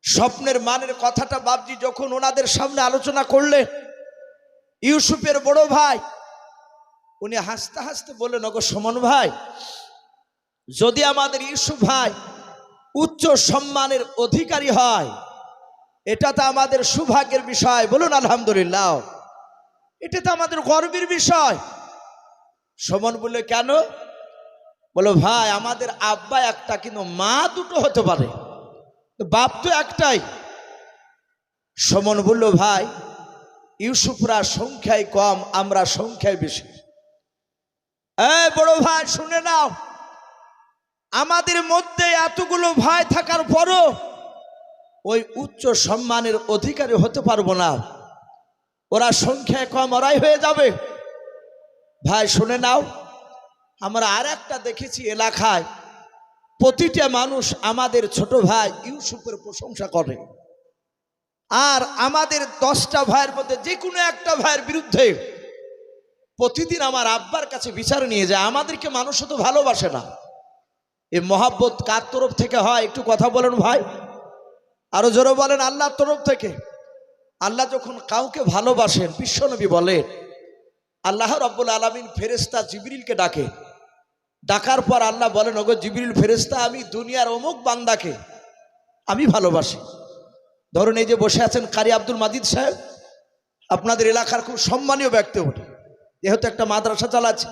স্বপ্নের মানের কথাটা বাপজি যখন ওনাদের সামনে আলোচনা করলে, ইউসুফের বড় ভাই উনি হাসতে হাসতে বললেন, ওগো সুমন ভাই, যদি আমাদের ইউসুফ ভাই উচ্চ সম্মানের অধিকারী হয়, এটা তো আমাদের সৌভাগ্যের বিষয়। বলুন আলহামদুলিল্লাহ। এটা তো আমাদের গর্বের বিষয়। সুমন বললে কেন? বলো ভাই আমাদের আব্বা একটা, কিন্তু মা দুটো হতে পারে, বাপ তো একটাই। সুমন বলল, ভাই ইউসুফরা সংখ্যায় কম, আমরা সংখ্যায় বেশি। বড় ভাই শুনে নাও, আমাদের মধ্যে এতগুলো ভাই থাকার পরও ওই উচ্চ সম্মানের অধিকারী হতে পারবো না। ওরা সংখ্যায় কম, ওরাই হয়ে যাবে। ভাই শুনে নাও, আমরা আর একটা দেখেছি এলাকায় প্রতিটা মানুষ আমাদের ছোট ভাই ইউসুফের প্রশংসা করে, আর আমাদের 10টা ভাইয়ের মধ্যে যে কোনো একটা ভাইয়ের বিরুদ্ধে প্রতিদিন আমার আব্বার কাছে বিচার নিয়ে যায়। আমাদেরকে মানুষ তো ভালোবাসে না। এই মহাব্বত কার তরফ থেকে হয় একটু কথা বলেন ভাই, আরো জোরে বলেন। আল্লাহর তরফ থেকে। আল্লাহ যখন কাউকে ভালোবাসেন, বিশ্বনবী বলেন আল্লাহ রাব্বুল আলামিন ফেরেশতা জিবরিলকে ডাকে। ডাকার পর আল্লাহ বলেন, ওগো জিবরিল ফেরেশতা, আমি দুনিয়ার অমুক বান্দাকে আমি ভালোবাসি। ধরুন এই যে বসে আছেন কারি আব্দুল মাজিদ সাহেব, আপনাদের এলাকার খুব সম্মানীয় ব্যক্তি উঠে, যেহেতু একটা মাদ্রাসা চালাচ্ছে।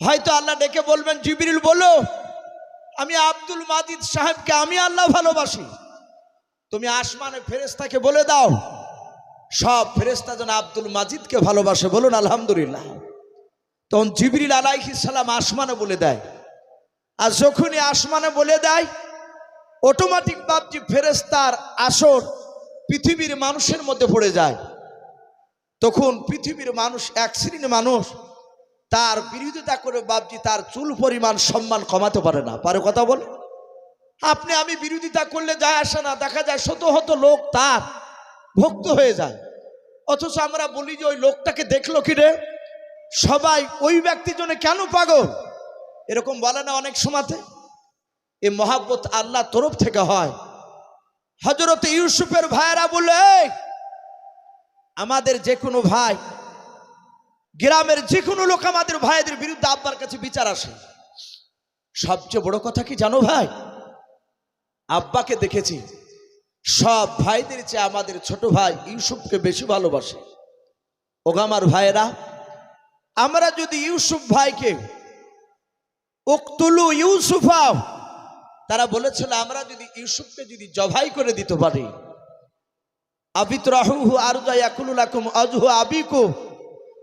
হয়তো আল্লাহ ডেকে বলবেন, জিবরিল বলো আমি আব্দুল মাজিদ সাহেবকে আমি আল্লাহ ভালোবাসি। তুমি আসমানে ফেরেশতাকে বলে দাও সব ফেরেশতা যেন আব্দুল মাজিদকে ভালোবাসে। বলুন আলহামদুলিল্লাহ। তখন জিবরিল আলাইহিস সালাম আসমানে বলে দেয়, আর যখনই আসমানে বলে দেয় অটোমেটিক বাপজি ফেরেশতার আসর পৃথিবীর মানুষের মধ্যে পড়ে যায়। তখন পৃথিবীর মানুষ, এক শ্রেণীর মানুষ তার বিরোধিতা করে বাপজি তার চুল পরিমাণ সম্মান কমাতে পারে না। পারে কথা বলে? আপনি আমি বিরোধিতা করলে যায় আসে না, দেখা যায় শত শত লোক তার ভক্ত হয়ে যায়। অথচ আমরা বলি যে ওই লোকটাকে দেখলো কি রে, সবাই ওই ব্যক্তির জন্য কেন পাগল, এরকম বলে না অনেক সময়তে। এই মহাব্বত আল্লাহ তরফ থেকে হয়। হযরত ইউসুফের ভাইয়েরা বলে, আমাদের যে কোনো ভাই, গ্রামের যে কোনো লোক আমাদের ভাইদের বিরুদ্ধে আব্বার কাছে বিচার আসে। সবচেয়ে বড় কথা কি জানো ভাই, আব্বাকে দেখেছি সব ভাইদের চেয়ে আমাদের ছোট ভাই ইউসুফকে বেশি ভালোবাসে। ওগো আমার ভাইয়েরা, আমরা যদি ইউসুফ ভাইকে উকতুলু ইউসুফা, তারা বলেছিল আমরা যদি ইউসুফকে যদি জবাই করে দিতে পারি, আবিতরাহুহু আরজা ইয়াকুলু লাকুম আজহু আবিকু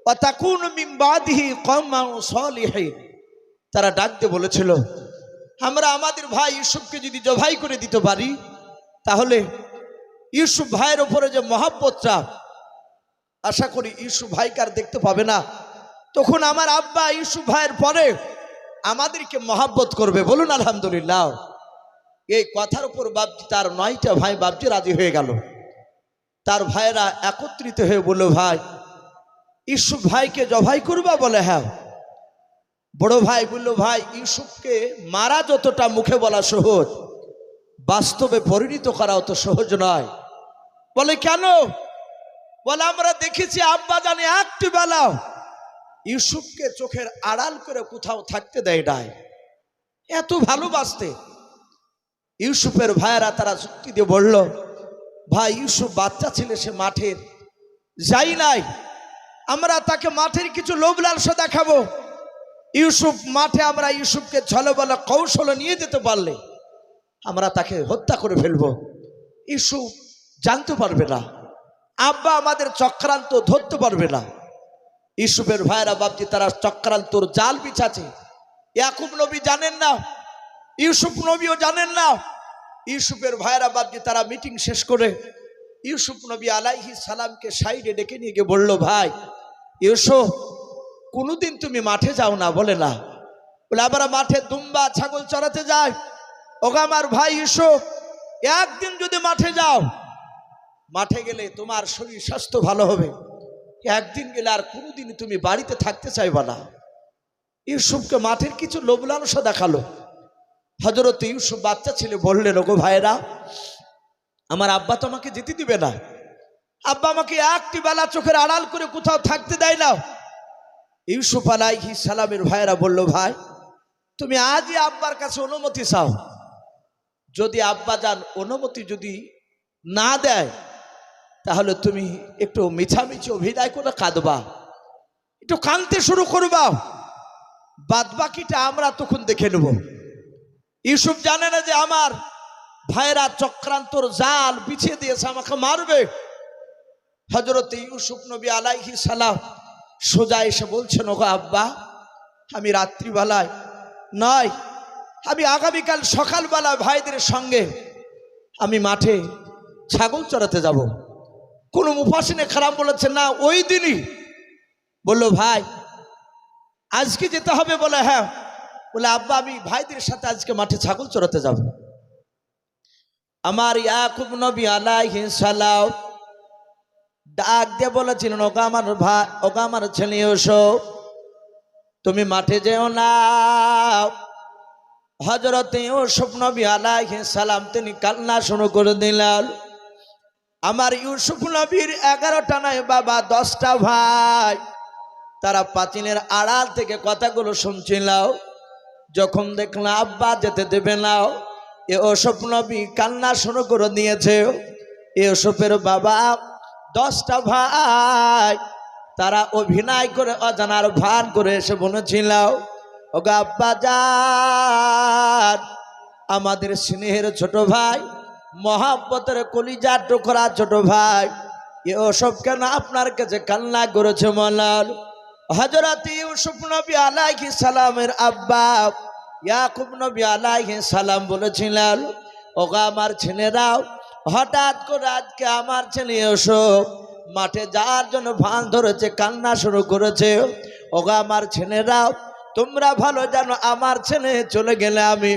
ওয়া তাকুনু মিন বাদিহি কওমান সালিহিন। তারা ডাক দিয়ে বলেছিল আমরা আমাদের ভাই ইউসুফকে যদি জবাই করে দিতে পারি, তাহলে ইউসুফ ভাইয়ের উপরে যে মহব্বতটা, আশা করি ইউসুফ ভাইকে আর দেখতে পাবে না। তখন আমার আব্বা ইউসুফ ভাইয়ের পরে আমাদেরকে মহব্বত করবে। বলুন আলহামদুলিল্লাহ। এই কথার উপর বাপজি তার 9টা ভাই বাপজি রাজি হয়ে গেল। তার ভাইয়েরা একত্রিত হয়ে বলল, ভাই ইউসুফ ভাইকে জবাই করবা? বলে হ্যাঁ। বড় ভাই বলল, ভাই ইউসুফকে মারা যতটা মুখে বলা সহজ, বাস্তবে পরিণত করা অত সহজ নয়। বলে কেন? বলে আমরা দেখেছি আব্বা জানে একটি বেলা ইউসুফকে চোখের আড়াল করে কোথাও থাকতে দেয় নাই, এত ভালোবাসতে। ইউসুফের ভাইয়েরা তারা যুক্তি দিয়ে বলল, ভাই ইউসুফ বাচ্চা ছেলে, সে মাঠের যাই নাই, আমরা তাকে মাঠের কিছু লোভ লালসা দেখাবো। ইউসুফ মাঠে আমরা ইউসুফকে ছলে বলে কৌশলে নিয়ে যেতে পারলে আমরা তাকে হত্যা করে ফেলবো, ইউসুফ জানতে পারবে না, আব্বা আমাদের চক্রান্ত ধরতে পারবে না। ইউসুফের ভাইয়েরা বাপজি তারা চক্রান্তর জাল বিছাছে। ইয়াকুব নবী জানেন না, ইউসুফ নবীও জানেন না। ইউসুফের ভাইয়েরা বাপজি তারা মিটিং শেষ করে ইউসুফ নবী আলাইহিস সালামকে সাইডে ডেকে নিয়ে গিয়ে বলল, ভাই ইউসুফ কোনোদিন তুমি মাঠে যাও না? বলে না। বলে আমরা মাঠে দুম্বা ছাগল চড়াতে যাই। ওগো আমার ভাই ইউসুফ, একদিন যদি মাঠে যাও, মাঠে গেলে তোমার শরীর স্বাস্থ্য ভালো হবে, একদিন গেলে আর কোনোদিন তুমি বাড়িতে থাকতে চাইবা না। ইউসুফকে মাঠের কিছু লোভ লালসা দেখালো। হযরত ইউসুফ বাচ্চা ছেলে বললেন, ওগো ভাইরা, আমার আব্বা তো আমাকে যেতে দিবে না, আব্বা আমাকে একটি বেলা চোখের আড়াল করে কোথাও থাকতে দেয় না। ইউসুফ আলাইহিস সালামের ভাইয়েরা বলল, ভাই তুমি আজই আব্বার কাছে অনুমতি চাও, যদি আব্বা যান অনুমতি যদি না দেয়, তাহলে তুমি একটু মিছামিছি অভিনয় করে কাঁদবা, একটু কাঁদতে শুরু করবা, বাদ বাকিটা আমরা তখন দেখে নেব। ইউসুফ জানে না যে আমার ভাইয়েরা চক্রান্তর জাল বিছিয়ে দিয়েছে, আমাকে মারবে। হযরত ইউসুফ নবী আলাইহিস সালাম সোজা এসে বলছেন, ওগো আব্বা, আমি রাত্রিবেলায় নয়, আমি আগামীকাল সকালবেলায় ভাইদের সঙ্গে আমি মাঠে ছাগল চড়াতে যাব। কোন মুফাসিরে খারাপ বলেছেন না, ওই দিনই বলল, ভাই আজকে যেতে হবে? বলে হ্যাঁ। বলে আব্বা আমি ভাইদের সাথে আজকে মাঠে ছাগল চড়াতে যাব। আমার ইয়াকুব নবী আলাইহিস সালাম ডাক দিয়ে বলেছিলেন, ওগো আমার ভাই, ওগো আমার ছেলে, এসো, তুমি মাঠে যেও না। হযরত ইউসুফ নবী আলাইহিস সালাম তিনি কান্না শুরু করে দিলেন। আমার ইউসুফ নবীর 11টা নয় বাবা 10টা ভাই, তারা পাঁচিলের আড়াল থেকে কথাগুলো শুনছিল। যখন দেখলাম আব্বা যেতে দেবে না, ইউসুফ নবী কান্না শুরু করে দিয়েছে। ইউসুফের বাবা 10টা ভাই তারা অভিনয় করে অজানার ভান করে এসে বলেছিল, ওগো আব্বা জান, আমাদের স্নেহের ছোট ভাই, মহাব্বতের কলিজার টুকরা ছোট ভাই ইউসুফ কেন আপনার কাছে কান্না করেছে বলেন। হযরত ইউসুফ নবী আলাইহিস সালামের আব্বা ইয়াকুব নবী আলাইহিস সালাম বলেছিলেন, ওগো আমার ছেলেরা, হঠাৎ করে আজকে আমার ছেলে ইউসুফ মাঠে যাওয়ার জন্য ভান ধরেছে, কান্না শুরু করেছে। ওগো আমার ছেলেরা, তোমরা ভালো জানো আমার ছেলে চলে গেলে আমি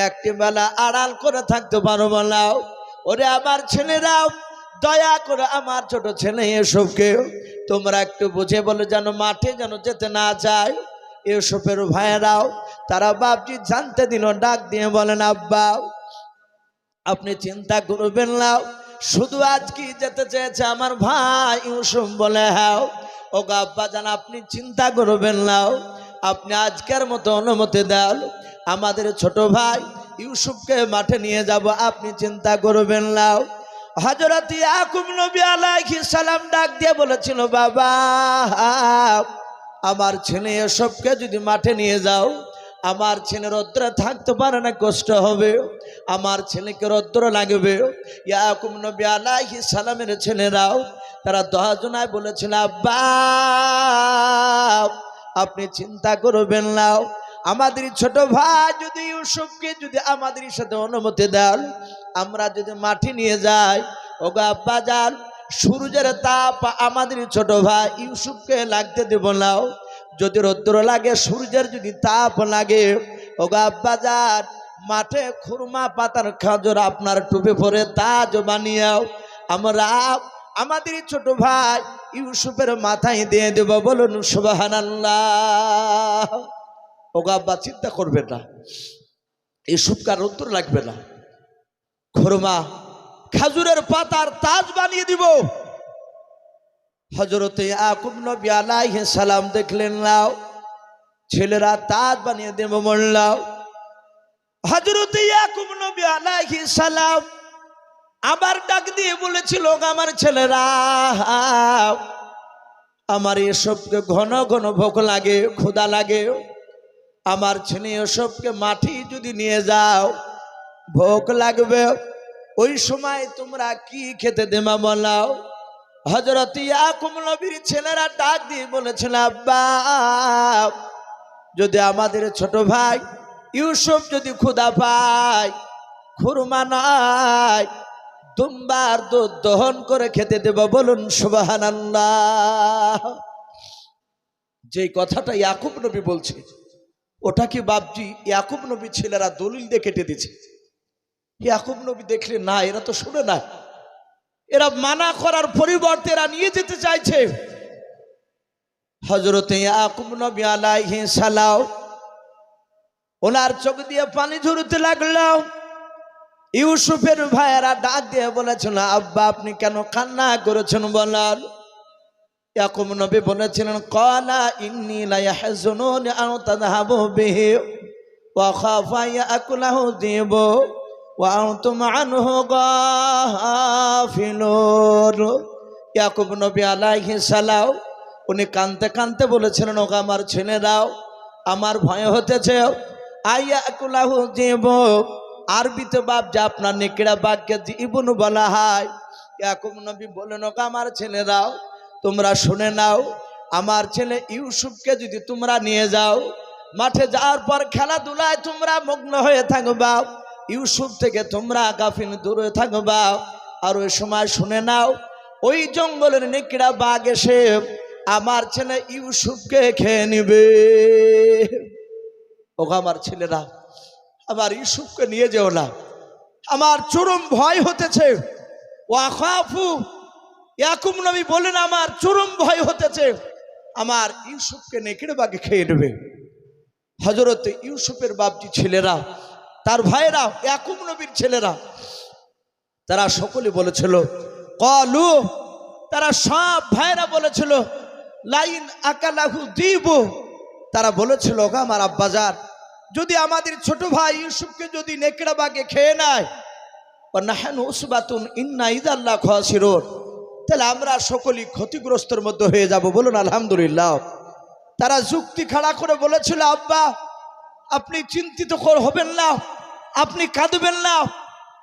একটি বেলা আড়াল করে থাকতে পারবো না। ওরে আমার ছেলেরাও, দয়া করে আমার ছোট ছেলে ইউসুফকে তোমরা একটু বুঝে বলে যেন মাঠে যেন যেতে না চায়। ইউসুফের ভাইয়েরাও তারা বাপজি জানতে দিল, ডাক দিয়ে বলেন, আব্বা আপনি চিন্তা করবেন না, শুধু আজ কি যেতে চেয়েছে আমার ভাই ইউসুফ বলে হ্যাঁ। ওগো আব্বা জান আপনি চিন্তা করবেন না, আপনি আজকের মতো অনুমতি দেন, আমাদের ছোট ভাই ইউসুফকে মাঠে নিয়ে যাব, আপনি চিন্তা করবেন না। হযরত ইয়াকুব নবী আলাইহিস সালাম ডাক দিয়ে বলেছিল, বাবা আমার ছেলে ইউসুফকে যদি মাঠে নিয়ে যাও, আমার ছেলে রৌদ্রে থাকতে পারে না, কষ্ট হবে, আমার ছেলেকে রৌদ্র লাগবে। ইয়াকুব নবী আলাইহিস সালামের ছেলেরাও তারা 10 জনায় বলেছিল, আব্বা আপনি চিন্তা করবেন না, আমাদের ছোট ভাই যদি ইউসুফকে যদি আমাদের সাথে অনুমতি দেন, আমরা যদি মাঠে নিয়ে যাই, ওগো আব্বা জান সূর্যের তাপ আমাদের ছোট ভাই ইউসুফকে লাগতে দেব না। যদি রৌদ্র লাগে, সূর্যের যদি তাপ লাগে, ওগো আব্বা জান মাঠে খুরমা পাতার খাজর আপনার টুপে পরে তাজ বানিয়েও আমরা আমাদের ছোট ভাই ইউসুফের মাথায় দিয়ে দেব। বলুন সুবহানাল্লাহ। ওগো আব্বা চিন্তা করবেন না, ইউসুফকে আর রৌদ্র লাগবে না, খুরমা খাজুরের পাতার তাজ বানিয়ে দিব। হযরত ইয়াকুব নবী আলাইহিস সালাম দেখলেন না ছেলেরা তাজ বানিয়ে দেব বললাম। হযরত ইয়াকুব নবী আলাইহিস সালাম আবার ডাক দিয়ে বলেছিল, আমার ছেলেরা, আমার ইউসুফকে ঘন ঘন ভোগ লাগে, ক্ষুধা লাগে, আমার ছেলে ইউসুফকে মাঠে যদি নিয়ে যাও ভোগ লাগবে, ওই সময় তোমরা কি খেতে দেবা বলাও। হযরত ইয়াকুব নবীর ছেলেরা ডাক দিয়ে বলেছিল, আব্বা যদি আমাদের ছোট ভাই ইউসুফ যদি ক্ষুধা পায়, খুরমা নাই, দুম্বার দুধ দহন করে খেতে দেব। বলুন সুবহানাল্লাহ। যে কথাটা ইয়াকুব নবী বলছে ওটা কি বাপজি ইয়াকুব নবী ছেলেরা দলিল দিয়ে কেটে দিচ্ছে? ইয়াকুব নবী দেখলে না, এরা তো শুনে না, এরা মানা করার পরিবর্তে এরা নিয়ে যেতে চাইছে। হযরত ইয়াকুব নবী আলাইহিস সালাম ওনার চোখ দিয়ে পানি ঝরতে লাগলো। ইউসুফের ভাইয়েরা ডাক দিয়ে বলেছিল, আব্বা আপনি কেন কান্না করেছেন বলেন। ইয়াকুব নবী বলেছিলেন, ক্বালা ইন্নী লা ইয়াহজুনুনি আন তাযহাবু বিহি ওয়া খাফা ইয়াকুলাহু যিবু ওয়া আনতুম আনহু গাফিলুন। ইয়াকুব নবী আলাইহিস সালাম উনি কাঁদতে কাঁদতে বলেছিলেন, ওগো আমার ছেলেরাও, আমার ভয় হতেছে, আয়াকুলাহু যিবু, আরবিতে বাপ যা আপনার নেকড়া বাঘকে জীবন বলা হয়। ইয়াকুব নবী বলেন, ওগো আমার ছেলেরাও তোমরা শুনে নাও, আমার ছেলে ইউসুফকে যদি তোমরা নিয়ে যাও, মাঠে যাওয়ার পর খেলাধুলায় তোমরা মগ্ন হয়ে থাকবা, ইউসুফ থেকে তোমরা গাফিল দূরে থাকবা। আর ওই সময় শুনে নাও, ওই জঙ্গলের নেকড়া বাঘ এসে আমার ছেলে ইউসুফকে খেয়ে নিবে। ওগো আমার ছেলেরা, আমার ইউসুফকে নিয়ে যেও না, আমার চরম ভয় হতেছে। ওয়াখাফু, ইয়াকুব নবী বলেন আমার চরম ভয় হতেছে, আমার ইউসুফকে নেকড়ে বাঘে খেয়ে নেবে। হযরত ইউসুফের বাপজি ছেলেরা, তার ভাইয়েরা, ইয়াকুব নবীর ছেলেরা, তারা সকলে বলেছিল, কলু, তারা সব ভাইয়েরা বলেছিল, লাইন আকালাহু দিব, তারা বলেছিল ওগো আমার আব্বাজান, যদি আমাদের ছোট ভাই ইউসুফকে যদি নেকড়ে বাঘে খেয়ে নেয়, নাহানু উসবাতুন ইন্না ইযাল্লা খাসিরুন, তাহলে আমরা সকলেই ক্ষতিগ্রস্তের মধ্যে হয়ে যাব। বলুন আলহামদুলিল্লাহ। তারা যুক্তি খাড়া করে বলেছিল, আব্বা আপনি চিন্তিত হবেন না, আপনি কাঁদবেন না,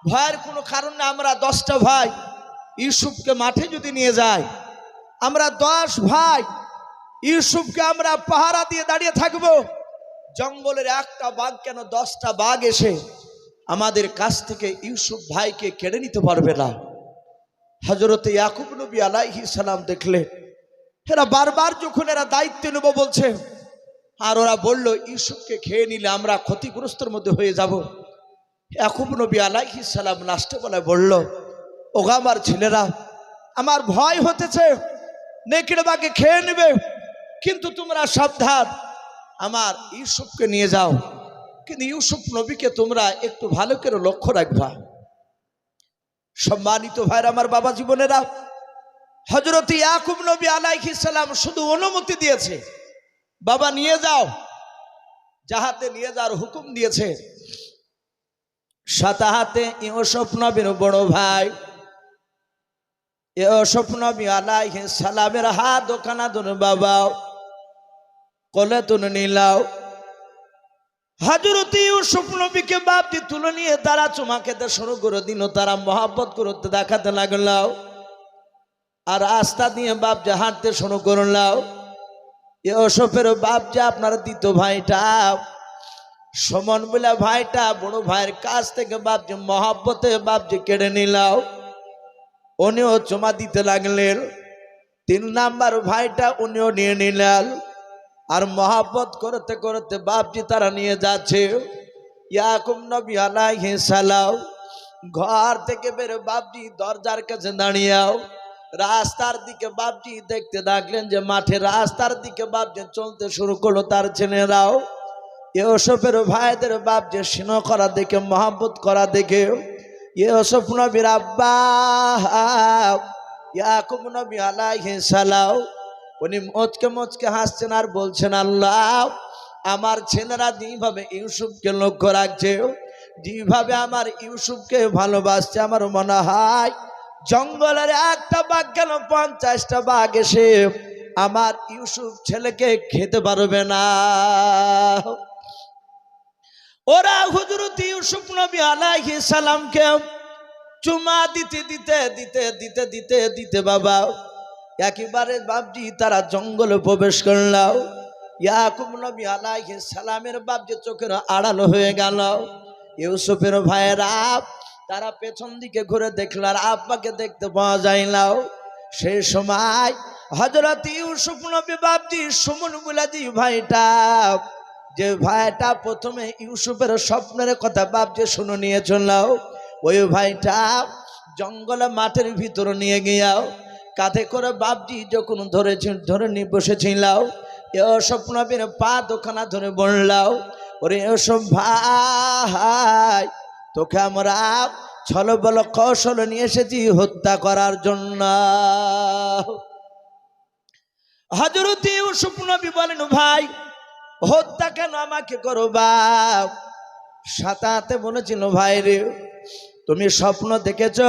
ভয়ের কোনো কারণ না। আমরা 10টা ভাই ইউসুফকে মাঠে যদি নিয়ে যাই, আমরা 10 ভাই ইউসুফকে আমরা পাহারা দিয়ে দাঁড়িয়ে থাকবো, জঙ্গলের একটা বাঘ কেন 10টা বাঘ এসে আমাদের কাছ থেকে ইউসুফ ভাইকে কেড়ে নিতে পারবে না। হযরত ইয়াকুব নবী আলাইহিস সালাম দেখলেন এরা বারবার যখন এরা দায়িত্ব নেব বলছে, আর ওরা বলল ইউসুফকে খেয়ে নিলে আমরা ক্ষতিগ্রস্তের মধ্যে হয়ে যাব। ইয়াকুব নবী আলাইহিস সালাম লাস্টে বলল, ওগো আমার ছেলেরা, আমার ভয় হতেছে, নেকড়ে বাঘে খেয়ে নেবে, কিন্তু তোমরা সাবধান, আমার ইউসুফকে নিয়ে যাও, কিন্তু ইউসুফ নবীকে তোমরা একটু ভালো করে লক্ষ্য রাখবা। সম্মানিত ভাইরা, আমার বাবা জীবনেরা, হযরত ইয়াকুব নবী আলাইহিস সালাম শুধু অনুমতি দিয়েছে, বাবা নিয়ে যাও, যাহাতে নিয়ে যাওয়ার হুকুম দিয়েছে। সাথে হাতে ইউসুফ নবীর বড় ভাই ইউসুফ নবী আলাইহিস সালামের হাত ওখানা ধরে বাবা কোলে তুলে নিলাও। হযরত ইউসুফ নবীকে বাপজি তুলে নিয়ে তারা চুমা খেতে শুরু করে দিল, তারা মহব্বত করতে দেখাতে লাগলো, আর রাস্তা দিয়ে বাপজি হাঁটতে শুরু করলাও। ইউসুফের বাপজি আপনার দ্বিতীয় ভাইটা সুমন বলে ভাইটা বড় ভাইয়ের কাছ থেকে বাপজি মহব্বতে বাপজি কেড়ে নিলাও, উনিও চুমা দিতে লাগলেন। 3 নাম্বার ভাইটা উনিও নিয়ে নিলেন, আর মহব্বত করতে করতে বাপজি তারা নিয়ে যাচ্ছে। ইয়াকুব নবী আলাইহিস সালাম ঘর থেকে বেরো বাপজি দরজার কাছে দাঁড়িয়েও রাস্তার দিকে বাপজি দেখতে থাকলেন যে মাঠে রাস্তার দিকে বাপজি চলতে শুরু করলো তার ছেলেরাও। ইউসুফের ভাইদের বাপজি স্নেহ করা দেখে, মহব্বত করা দেখে ইউসুফ নবীর আব্বা ইয়াকুব নবী আলাইহিস সালাম উনি মচকে মচকে হাসছেন আর বলছেন, আল্লাহ আমার ছেলেরা যেভাবে ইউসুফকে লক্ষ্য রাখছে, যেভাবে আমার ইউসুফকে ভালোবাসছে, আমার মনে হয় জঙ্গলের একটা বাঘ কেন 50টা বাঘ এসে আমার ইউসুফ ছেলেকে খেতে পারবে না। ওরা হযরত ইউসুফ নবী আলাইহিস সালামকে চুমা দিতে দিতে দিতে দিতে দিতে দিতে বাবা একেবারে বাপজি তারা জঙ্গলে প্রবেশ করলাম। ইয়াকুব নবী আলাইহিস সালামের বাপজি চোখের আড়াল হয়ে গেল। ইউসুফের ভাইয়েরা তারা পেছন দিকে ঘুরে দেখল, আর আব্বাকে দেখতে পাওয়া যায় না। সেই সময় হযরত ইউসুফ নবী বাপজি সুমন বুলাজি ভাইটা, যে ভাইটা প্রথমে ইউসুফের স্বপ্নের কথা বাপজি শুনে নিয়েছিল, ওই ভাইটা জঙ্গলে মাঠের ভিতর নিয়ে গিয়াও কাঁধে করে বাপজি যখন ধরে নিয়ে বসেছিল, ইউসুফ নবীর পা দোখানা ধরে বললাও, ওরে ইউসুফ ভাই, তোকে আমরা ছলবল কৌশল নিয়ে এসেছি হত্যা করার জন্য। হযরত ইউসুফ নবী বলেন, ভাই হত্যা কেন আমাকে করবা? সাথে বলেছিল, ভাই রে তুমি স্বপ্ন দেখেছ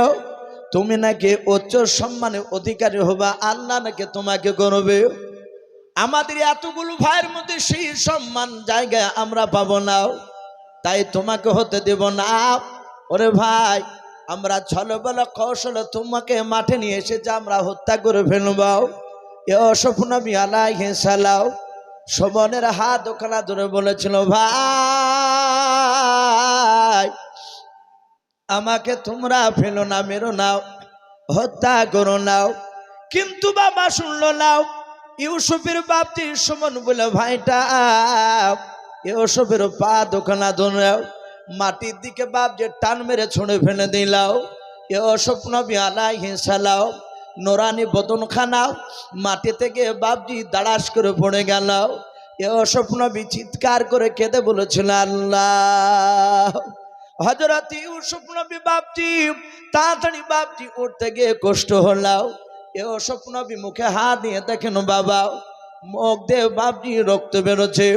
তুমি নাকি উচ্চ সম্মানের অধিকারী হবা, আল্লাহ নাকি তোমাকে করবে। আমাদের এতগুলো ভাইয়ের মধ্যে সেই সম্মান জায়গায় আমরা পাবো না, তাই তোমাকে হতে দেব না। ওরে ভাই, আমরা ছলবল কৌশলে তোমাকে মাঠে নিয়ে এসেছি, আমরা হত্যা করে ফেলব। ইউসুফ নবী আলাইহিস সালাম সুমনের হাত ওখানে ধরে বলেছিল, ভাই আমাকে তোমরা ফেলো না, মেরো নাও, হত্যা করো নাও। কিন্তু বাবা শুনলো নাও। ইউসুফের বাপজি সুমন বলে ভাইটা এ ওসবের পা দোকানা ধরেও মাটির দিকে বাপ যে টান মেরে ছুঁড়ে ফেলে দিলাও। এ ওসব নবী আলাইহিস সালাম নোরানি বদনখানা মাটি থেকে বাপজি দাঁড়াস করে পড়ে গেল। এ ওসব নবী চিৎকার করে কেঁদে বলেছিল আল্লাহ। হযরত ইউসুফ নবী বাপজি তাড়াতাড়ি বাপজি উঠতে গিয়ে কষ্ট হলো। এ ওসব নবী মুখে হাত দিয়ে দেখেন বাবা মুখ দিয়ে বাপজি রক্ত বেরোচ্ছে।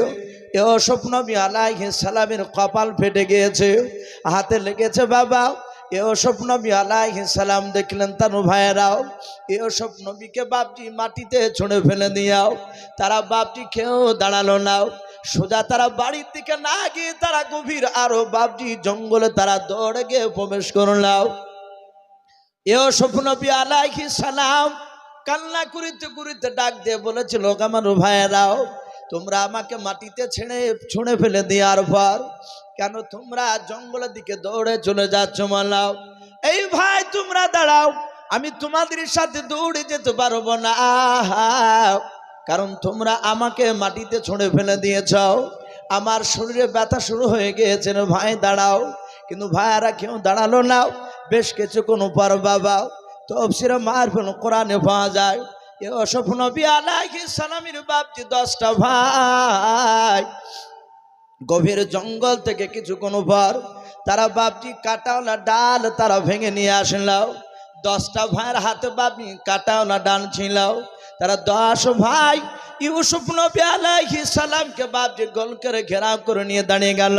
এ ওসব নবী আলাইহিস সালামের কপাল ফেটে গিয়েছে, হাতে লেগেছে বাবা। এ ওসব নবী আলাইহিস সালাম দেখলেন তার ভাইয়েরাও এ ওসব নবীকে বাপজি মাটিতে ছুঁড়ে ফেলে দিয়াও। তারা বাপজি কেউ দাঁড়ালো না, সোজা তারা বাড়ির দিকে না গিয়ে তারা গভীর আরো বাপজি জঙ্গলে তারা দৌড়ে গিয়ে প্রবেশ করলাম। এ ওসব নবী আলাইহিস সালাম কান্না করিতে করিতে ডাক দিয়ে বলেছিল আমার ভাইয়েরাও তোমরা আমাকে মাটিতে ছুঁড়ে ফেলে দেওয়ার পর কেন তোমরা জঙ্গলের দিকে দৌড়ে চলে যাচ্ছ? মালাও এই ভাই তোমরা দাঁড়াও, আমি তোমাদের সাথে দৌড়ে যেতে পারবো না, কারণ তোমরা আমাকে মাটিতে ছুঁড়ে ফেলে দিয়েছ, আমার শরীরে ব্যথা শুরু হয়ে গিয়েছে। ভাই দাঁড়াও, কিন্তু ভাইয়ারা কেউ দাঁড়ালো না। বেশ কিছুক্ষণ পর বাবা তাফসীরে মারফুল কোরআনে পাওয়া যায় এ ওসব নবী আলাইহিস সালামের বাপজি 10টা ভাই গভীর জঙ্গল থেকে কিছুক্ষণ পর তারা বাপজি কাটাওয়ালা ডাল তারা ভেঙে নিয়ে আসলো। 10টা ভাইয়ের হাতে বাপজি কাটাওয়ালা ডাল ছিল। তারা 10 ভাই ইউসুফ নবী আলাইহিস সালামকে বাপজি গোল করে ঘেরাও করে নিয়ে দাঁড়িয়ে গেল।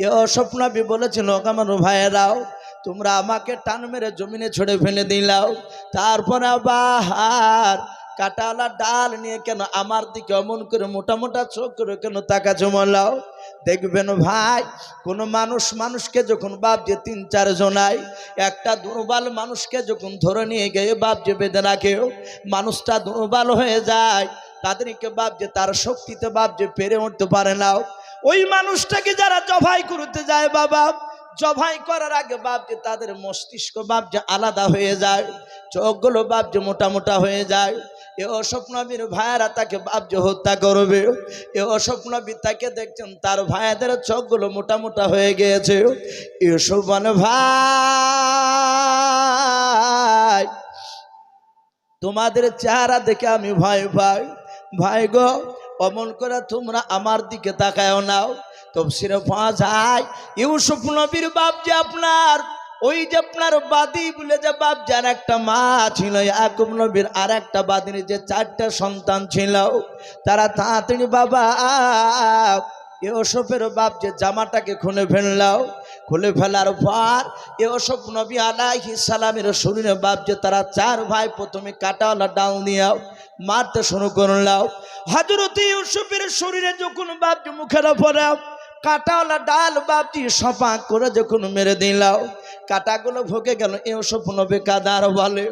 এ ওসব নবী বলেছিল আমার ভাইয়েরাও তোমরা আমাকে টান মেরে জমিনে ছড়ে ফেলে দিলাও, তারপরে আবার কাটাওয়ালা ডাল নিয়ে কেন আমার দিকে অমন করে মোটা মোটা চোখ করে কেন তাকা জমালাও? দেখবেন ভাই কোনো মানুষকে যখন বাপ যে 3-4 জনায় একটা দুর্বল মানুষকে যখন ধরে নিয়ে গিয়ে বাপ যে বেঁধে রাখে মানুষটা দুর্বল হয়ে যায়, তাদেরকে বাপ যে তার শক্তিতে বাপ যে পেরে উঠতে পারে না। ওই মানুষটাকে যারা জবাই করতে যায় বাবা জবাই করার আগে বাপ যে তাদের মস্তিষ্ক বাপ যে আলাদা হয়ে যায়, চোখগুলো বাপ যে মোটা মোটা হয়ে যায়। এ ওসব নবীর ভাইয়েরা তাকে বাপ যে হত্যা করবে। এ ওসব নবী তাকে দেখছেন তার ভাইদের চোখগুলো মোটা মোটা হয়ে গিয়েছে। ইউসুফ বলে ভাই তোমাদের চেহারা দেখে আমি ভয় পাই, ভাই গো অমন করে তোমরা আমার দিকে তাকায়ও নাও। তাফসীরে পাওয়া যায় ইউসুফ নবীর বাপ যে আপনার ওই যে আপনার বাদী বলে যে বাপ যার একটা মা ছিল, ইয়াকুব নবীর আর একটা বাদীর যে 4টা সন্তান ছিল, তারা তাড়াতাড়ি বাবা ইউসুফের বাপ যে জামাটাকে খুলে ফেললাও। খুলে ফেলার পর ইউসুফ নবী আলাইহিস সালামের শরীরে বাপ যে তারা 4 ভাই প্রথমে কাটাওয়ালা ডাল নিয়ে মারতে শুরু করলাম। হযরত ইউসুফের শরীরে যখন বাপ যে মুখের উপরে কাটাওয়ালা ডাল বাপজি সপা করে যখন মেরে দিলাও, কাটাগুলো ভোগে গেল। ইউসুফ নবী কাদার বলে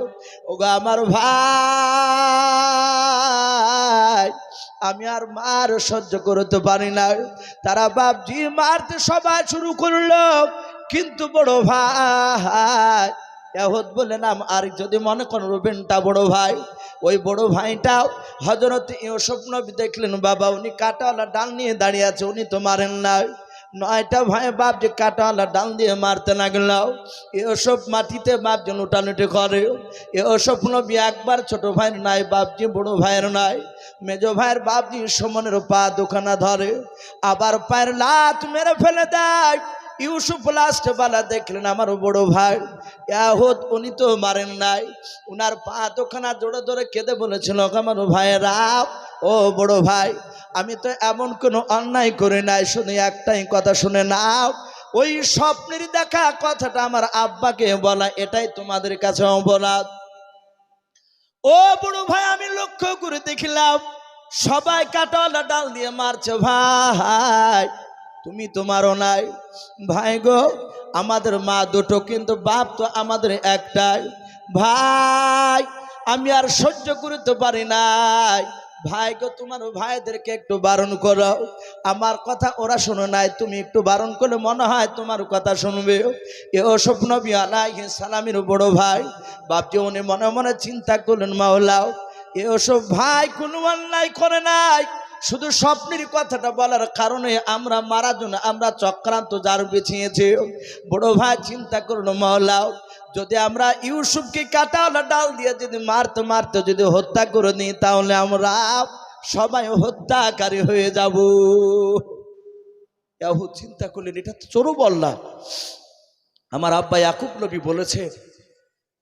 ওগো আমার ভাই আমি আর মার সহ্য করতে পারি না। তারা বাপজি মারতে সবাই শুরু করলো, কিন্তু বড় ভাই এহদ বলে নাম আর যদি মনে করেন রুবেনটা বড় ভাই, ওই বড় ভাইটাও হযরত ইউসুফ নবী দেখলেন বাবা উনি কাটাওয়ালা ডাল নিয়ে দাঁড়িয়ে আছে, উনি তো মারেন না। 9টা ভাই বাপ যে কাটাওয়ালা ডাল দিয়ে মারতে লাগল। ইউসুফ মাটিতে বাপ যে লুটালুটি করে। ইউসুফ নবী একবার ছোট ভাইয়ের নাই বাপজি বড় ভাইয়ের নাই, মেজো ভাইয়ের বাপজি সমানের পা দুখানা ধরে আবার পায়ের লাত মেরে ফেলে দেয়। ইউসুফ লাস্টে বেলা দেখলেন আমার বড় ভাই ইয়াহুদ উনি তো মারেন নাই, উনার পা দুখানা জোরে ধরে কেঁদে বলেছিল আমার ভাইয়েরা ও বড় ভাই আমি তো এমন কোনো অন্যায় করি নাই, শুধু একটাই কথা শুনে নাও, ওই স্বপ্নের দেখা কথাটা আমার আব্বাকে বলা এটাই তোমাদের কাছে অপরাধ। ও বড় ভাই আমি লক্ষ্য করে দেখলাম সবাই কাটাওয়ালা ডাল দিয়ে মারছে, ভাই তুমি তোমারও নাই। ভাই গো আমাদের মা দুটো কিন্তু বাপ তো আমাদের একটাই, ভাই আমি আর সহ্য করতে পারি নাই। ভাই গো তোমার ভাইদেরকে একটু বারণ করো, আমার কথা ওরা শোনো নাই, তুমি একটু বারণ করলে মনে হয় তোমার কথা শুনবে। ইউসুফ নবী আলাইহিস সালামের বড় ভাই বাপজি উনি মনে মনে চিন্তা করলেন মাওলাও ইউসুফ ভাই কোনো অন্যায় করে নাই, শুধু স্বপ্নের কথাটা বলার কারণে আমরা মারা জন্য আমরা চক্রান্ত যার বিছিয়েছে। বড় ভাই চিন্তা করুন, মাওলা যদি আমরা ইউসুফকে কাঁটাওয়ালা ডাল দিয়ে যদি মারতে মারতে যদি হত্যা করে নিই, তাহলে আমরা সবাই হত্যাকারী হয়ে যাব। ইয়াহুদ চিন্তা করলেন, এটা তো চোরও বললা। আমার আব্বা ইয়াকুব নবী বলেছে,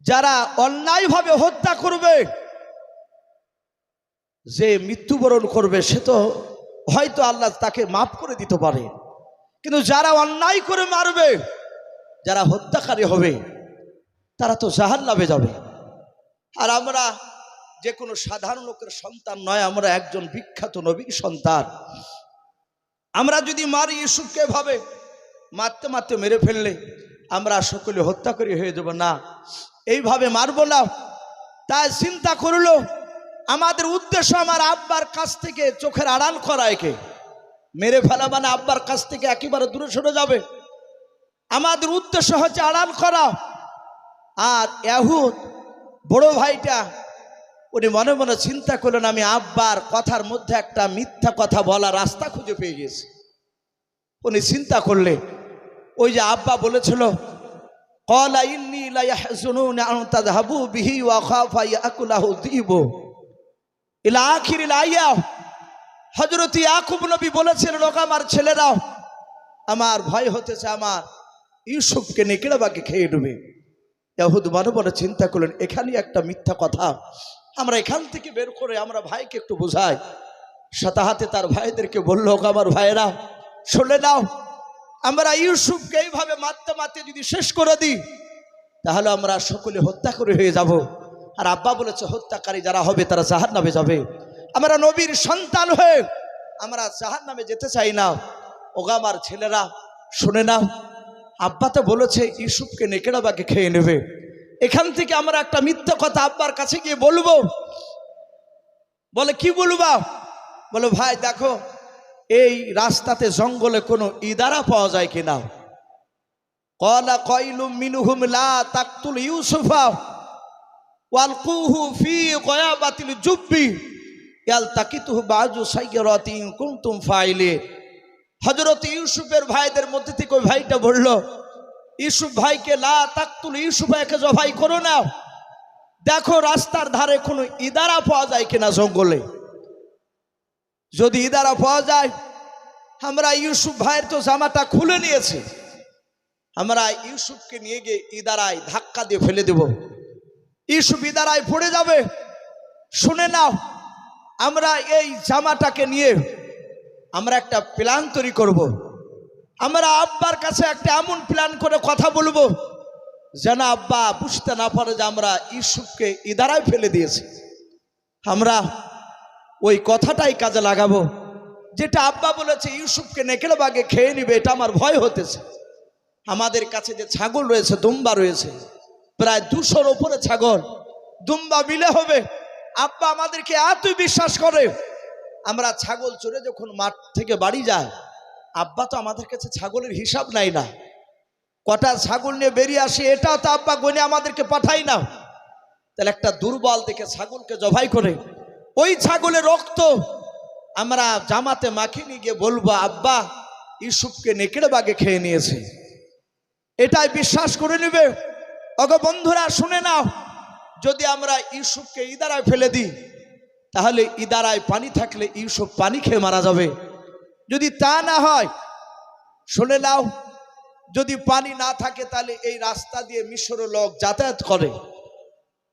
যারা অন্যায়ভাবে হত্যা করবে, যে মৃত্যুবরণ করবে, সে তো হয়তো আল্লাহ তাকে মাফ করে দিতে পারে, কিন্তু যারা অন্যায় করে মারবে, যারা হত্যাকারী হবে, তারা তো জাহান্নামে যাবে। আর আমরা যে কোনো সাধারণ লোকের সন্তান নয়, আমরা একজন বিখ্যাত নবীর সন্তান। আমরা যদি মারি ইউসুফকে ভাবে মারতে মারতে মেরে ফেললে আমরা সকলে হত্যাকারী হয়ে যাব না, এইভাবে মারবো না। তাই চিন্তা করলো, আমাদের উদ্দেশ্য আমার আব্বার কাছ থেকে চোখের আড়াল করা, একে মেরে ফেলা মানে আব্বার কাছ থেকে একেবারে দূরে সরে যাবে। আমাদের উদ্দেশ্য হচ্ছে আড়াল করা। আর ইয়াহুদ বড় ভাইটা উনি মনে মনে চিন্তা করলেন, আমি আব্বার কথার মধ্যে একটা মিথ্যা কথা বলা রাস্তা খুঁজে পেয়ে গেছি। উনি চিন্তা করলে, ওই যে আব্বা বলেছিল, ক্বালা ইন্নী লা ইয়াহজুনুনি আন তাযহাবু বিহি ওয়া খাফা ইয়াকুলাহু যিবু ইলা আখিরিল আয়া। হযরত ইয়াকুব নবী বলেছিলেন, লোক আমার ছেলেরাও আমার ভয় হতেছে, আমার ইউসুফকে নেকড়েবাগে খেয়ে নেবে। ইয়াহুদ মনে মনে চিন্তা করলেন, এখানে একটা মিথ্যা কথা, আমরা এখান থেকে বের করে আমরা ভাইকে একটু বোঝাই। সাথে হাতে তার ভাইদেরকে বলল, আমার ভাইয়েরা শুনে নাও, আমরা ইউসুফকে এইভাবে মারতে মারতে যদি শেষ করে দিই, তাহলে আমরা সকলে হত্যাকারী হয়ে যাব। আর আব্বা বলেছে, হত্যাকারী যারা হবে তারা জাহান্নামে যাবে। আমরা নবীর সন্তান হয়ে আমরা জাহান্নামে যেতে চাই না। ওগা আমার ছেলেরা শুনে নাও, আব্বা তো বলেছে ইউসুফকে নেকড়েবাগে খেয়ে নেবে। এখান থেকে আমরা একটা মিথ্যা কথা আব্বার কাছে গিয়ে বলবো। বলে, কি বলবা? বলে, ভাই দেখো, এই রাস্তাতে জঙ্গলে কোনো ইদারা পাওয়া যায় কিনা। ক্বালা কাইলুম মিনহুম লা তাকতুল ইউসুফা ওয়ালকুহু ফি গয়াবাতিল জুব্বি ইয়ালতাকিতুহু বাযু সাইয়্যারাতিন কুনতুম ফাইলিন। হযরত ইউসুফের ভাইদের মধ্যে থেকে ওই ভাইটা বলল, ইউসুফ ভাইকে লা তাকতুল ইউসুফাকে জবাই করো না, দেখো রাস্তার ধারে কোনো ইদারা পাওয়া যায় কিনা জঙ্গলে। যদি ইদারা পাওয়া যায়, আমরা ইউসুফ ভাইয়ের তো জামাটা খুলে নিয়েছে, আমরা ইউসুফকে নিয়ে গিয়ে ইদারায় ধাক্কা দিয়ে ফেলে দেব, ইউসুফ ইদারায় পড়ে যাবে। শুনে নাও, আমরা এই জামাটাকে নিয়ে আমরা একটা প্ল্যান তৈরি করব। আমরা আব্বার কাছে একটা এমন প্ল্যান করে কথা বলবো যেন আব্বা বুঝতে না পারে যে আমরা ইউসুফকে ইদারায় ফেলে দিয়েছি। আমরা ওই কথাটাই কাজে লাগাবো, যেটা আব্বা বলেছে ইউসুফকে নেকড়েবাগে খেয়ে নিবে, এটা আমার ভয় হতেছে। আমাদের কাছে যে ছাগল রয়েছে, দুম্বা রয়েছে, প্রায় 200-র উপরে ছাগল, দুম্বা মিলে হবে। আব্বা আমাদেরকে এতই বিশ্বাস করে, আমরা ছাগল চড়ে যখন মাঠ থেকে বাড়ি যায়, আব্বা তো আমাদের কাছে ছাগলের হিসাব নাই না, কটা ছাগল নিয়ে বেরিয়ে আসে এটাও তো আব্বা গনে আমাদেরকে পাঠাই না। তাহলে একটা দুর্বল দেখে ছাগলকে জবাই করে ওই ছাগলের রক্ত আমরা জামাতে মাখিয়ে নিয়ে গিয়ে বলবো, আব্বা ইউসুফকে নেকড়েবাগে খেয়ে নিয়েছে, এটাই বিশ্বাস করে নেবে। ওগো বন্ধুরা শুনে নাও, যদি আমরা ইউসুফকে ইদারায় ফেলে দিই, তাহলে ইদারায় পানি থাকলে ইউসুফ পানি খেয়ে মারা যাবে। যদি তা না হয়, শুনে নাও, যদি পানি না থাকে, তাহলে এই রাস্তা দিয়ে মিশরের লোক যাতায়াত করে,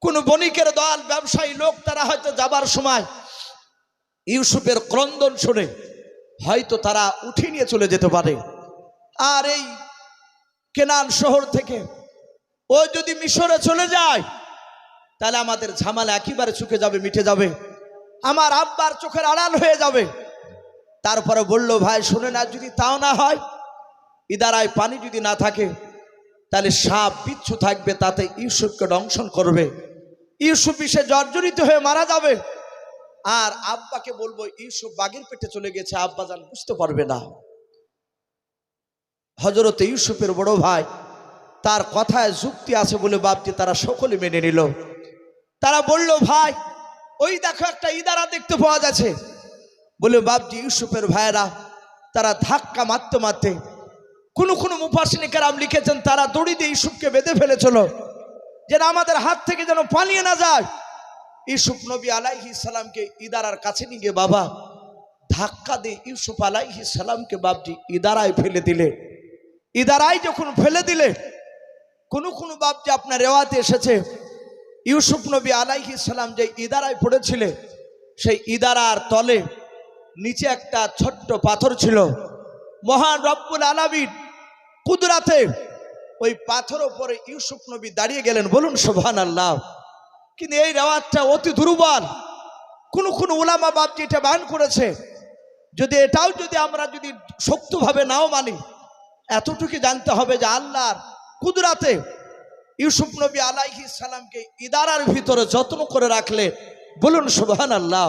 কোন বণিকের দল, ব্যবসায়ী লোক, তারা হয়তো যাবার সময় ইউসুফের ক্রন্দন শুনে হয়তো তারা উঠে নিয়ে চলে যেতে পারে। আর এই কেনান শহর থেকে ও যদি মিশরে চলে যায়, তাহলে আমাদের ঝামেলা একেবারে চুকে যাবে, মিটে যাবে, আমার আব্বার চোখের আড়াল হয়ে যাবে। তারপরে বলল, ভাই শুনে না, যদি তাও না হয়, ইদারায় পানি যদি না থাকে, তাহলে সাপ বিচ্ছু থাকবে, তাতে ইউসুফকে দংশন করবে, ইউসুফ বিষে জর্জরিত হয়ে মারা যাবে। আর আব্বাকে বলবো ইউসুফ বাঘের পেটে চলে গেছে, আব্বা জান বুঝতে পারবে না। হযরত ইউসুফের বড় ভাই, তার কথায় যুক্তি আছে বলে ভাবছি তারা সকলে মেনে নিল। তারা বলল, ভাই ওই দেখো একটা ইদারা দেখতে পাওয়া যাচ্ছে, বলে বাপজি ইউসুফের ভাইয়েরা তারা ধাক্কা মারতে মারতে, কোনো মুফাসসিরিন কেরাম লিখেছেন তারা দড়ি দিয়ে ইউসুফকে বেঁধে ফেলেছিল যেন আমাদের হাত থেকে যেন পালিয়ে না যায়। ইউসুফ নবী আলাইহিস সালামকে ইদারার কাছে নিয়ে গিয়ে বাবা ধাক্কা দিয়ে ইউসুফ আলাইহিস সালামকে বাপজি ইদারায় ফেলে দিলে। ইদারায় যখন ফেলে দিলে, কোনো বাপজি আপনার রেওয়াতে এসেছে ইউসুফ নবী আলাইহিস সালাম যে ইদারায় পড়েছিলেন সেই ইদারার তলে নিচে একটা ছোট্ট পাথর ছিল। মহান রব্বুল আলামিন কুদরাতে ওই পাথর উপরে ইউসুফ নবী দাঁড়িয়ে গেলেন, বলুন সুবহানাল্লাহ। কিন্তু এই রেওয়াতটা অতি দুর্বল। কোন উলামা বাপজি এটা বয়ান করেছে, যদি এটাও যদি আমরা যদি শক্তভাবে নাও মানি, এতটুকু জানতে হবে যে আল্লাহর কুদরাতে ইউসুফ নবী আলাইহিস সালামকে ইদারার ভিতরে যত্ন করে রাখলে, বলুন সুবহানাল্লাহ।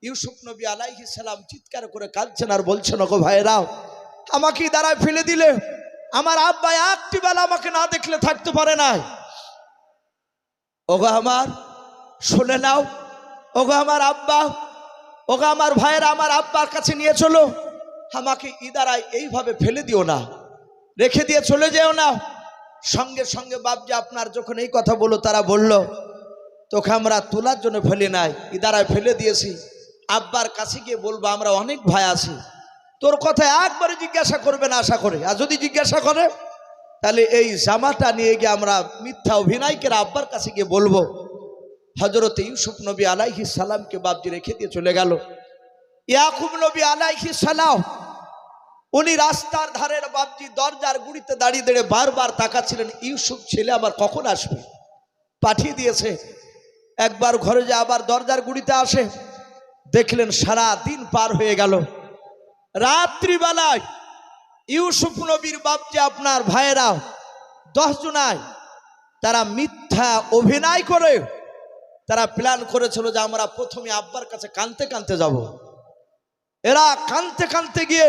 ইউসুফ নবী আলাইহিস সালাম চিৎকার করে কাঁদছেন আর বলছেন, ওগো ভাইরাও, আমাকে ইদারায় ফেলে দিলে, আমার আব্বা একটি বেলা আমাকে না দেখলে থাকতে পারে না। ওগো আমার শুনে নাও, ওগো আমার আব্বা, ওগো আমার ভাইয়েরা, আমার আব্বার কাছে নিয়ে চলো, আমাকে ইদারায় এইভাবে ফেলে দিও না, রেখে দিয়ে চলে যেও না। সঙ্গে সঙ্গে বাপজি আপনার যখন এই কথা বললো, তারা বলল, তোকে আমরা তোলার জন্য ফেলে নাই, ইদারায় ফেলে দিয়েছি, আব্বার কাছে গিয়ে বলবো আমরা অনেক ভাই আছি, তোর কথা একবারে জিজ্ঞাসা করবে না আশা করে, আর যদি জিজ্ঞাসা করে তাহলে এই জামাটা নিয়ে গিয়ে আমরা মিথ্যা অভিনয় করে আব্বার কাছে গিয়ে বলবো। হযরত ইউসুফ নবী আলাইহিস সালামকে বাপজি রেখে দিয়ে চলে গেল। ইয়াকুব নবী আলাইহিস সালাম উনি রাস্তার ধারের বাপজি দরজার গুড়িতে দাঁড়িয়ে দাঁড়িয়ে বারবার তাকাচ্ছিলেন, ইউসুফ ছেলে আমার কখন আসবে। পাঠিয়ে দিয়েছে, একবার ঘরে যে আবার দরজার গুড়িতে আসে, দেখলেন সারা দিন পার হয়ে গেল। রাত্রিবেলায় ইউসুফ নবীর বাপজি আপনার ভাইয়েরা 10 জনায় তারা মিথ্যা অভিনয় করে তারা প্ল্যান করেছিল যে আমরা প্রথমে আব্বার কাছে কাঁদতে কাঁদতে যাব। এরা কাঁদতে কাঁদতে গিয়ে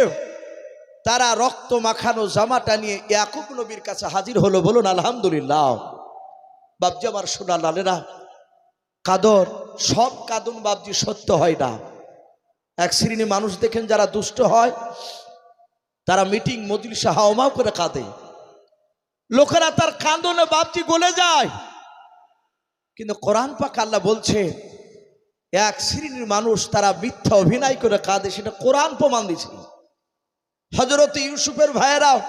তারা রক্ত মাখানো জামাটা নিয়ে ইয়াকুব নবীর কাছে হাজির হলো, বলুন আলহামদুলিল্লাহ। বাপজি আমার সোনা লালেরা, কাদর সব কাঁদন বাপজি সত্য হয় না। এক শ্রেণী মানুষ দেখেন যারা দুষ্ট হয়, তারা মিটিং মজলিসে হাওমাও করে কাঁদে, লোকেরা তার কাঁদনে বাপজি গলে যায়। কিন্তু কোরআন পাক আল্লাহ বলছে এক শ্রেণীর মানুষ তারা মিথ্যা অভিনয় করে কাঁদে, সেটা কোরআন প্রমাণ দিচ্ছে। হযরত ইউসুফের ভাইয়েরাও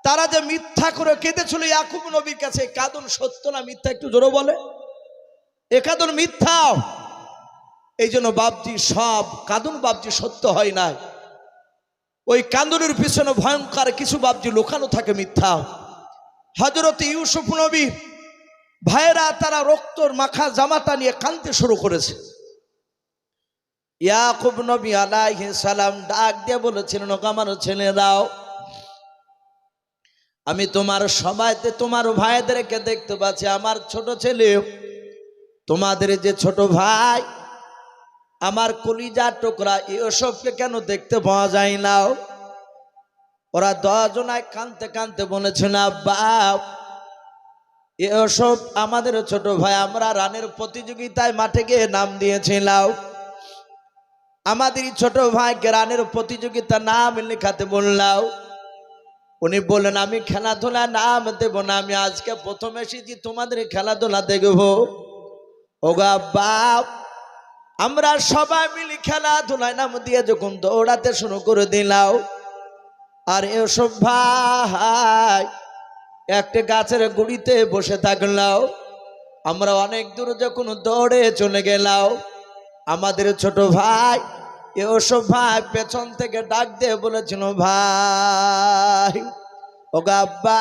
তারা যে মিথ্যা করে কেঁদেছিল ইয়াকুব নবীর কাছে, কাঁদন সত্য না মিথ্যা একটু জোরে বলে? এ কাঁদন মিথ্যা। এই জন্য বাপজি সব কাঁদন বাপজি সত্য হয় না, ওই কাঁদনের পিছনে ভয়ঙ্কর কিছু বাপজি লুকানো থাকে মিথ্যা। হযরত ইউসুফ নবী ভাইয়েরা তারা রক্তর মাখা জামাটা নিয়ে কাঁদতে শুরু করেছে। ইয়াকুব নবী আলাইহিস সালাম ডাক দিয়ে বলেছিলেন, ওগো আমার ছেলেরাও, আমি তোমার সবাইতে তোমার ভাইদেরকে দেখতে পাচ্ছি, আমার ছোট ছেলে, তোমাদের যে ছোট ভাই আমার কলিজার টুকরা ইউসুফকে কেন দেখতে পাওয়া যায় না? ওরা 10 জনায় কাঁদতে কাঁদতে বলেছিল, আব্বা ইউসুফ আমাদের ছোট ভাই, আমরা রানের প্রতিযোগিতায় মাঠে গিয়ে নাম দিয়েছিলাম, আমাদের ছোট ভাইকে রানের প্রতিযোগিতা নাম লেখাতে বললাম। উনি বললেন, আমি খেলাধুলা নাম দেব না, আমি আজকে প্রথম এসেছি তোমাদের খেলাধুলা দেখবো। ওগো আব্বা, আমরা সবাই মিলে খেলাধুলায় নাম দিয়ে যখন দৌড়াতে শুরু করে দিলাম, আর ইউসুফ ভাই একটা গাছের গুড়িতে বসে থাকলাম, আমরা অনেক দূর যখন দৌড়ে চলে গেলাম, আমাদের ছোট ভাই ইউসুফ ভাই পেছন থেকে ডাক দিয়ে বলেছিল, ভাই, ওগো আব্বা,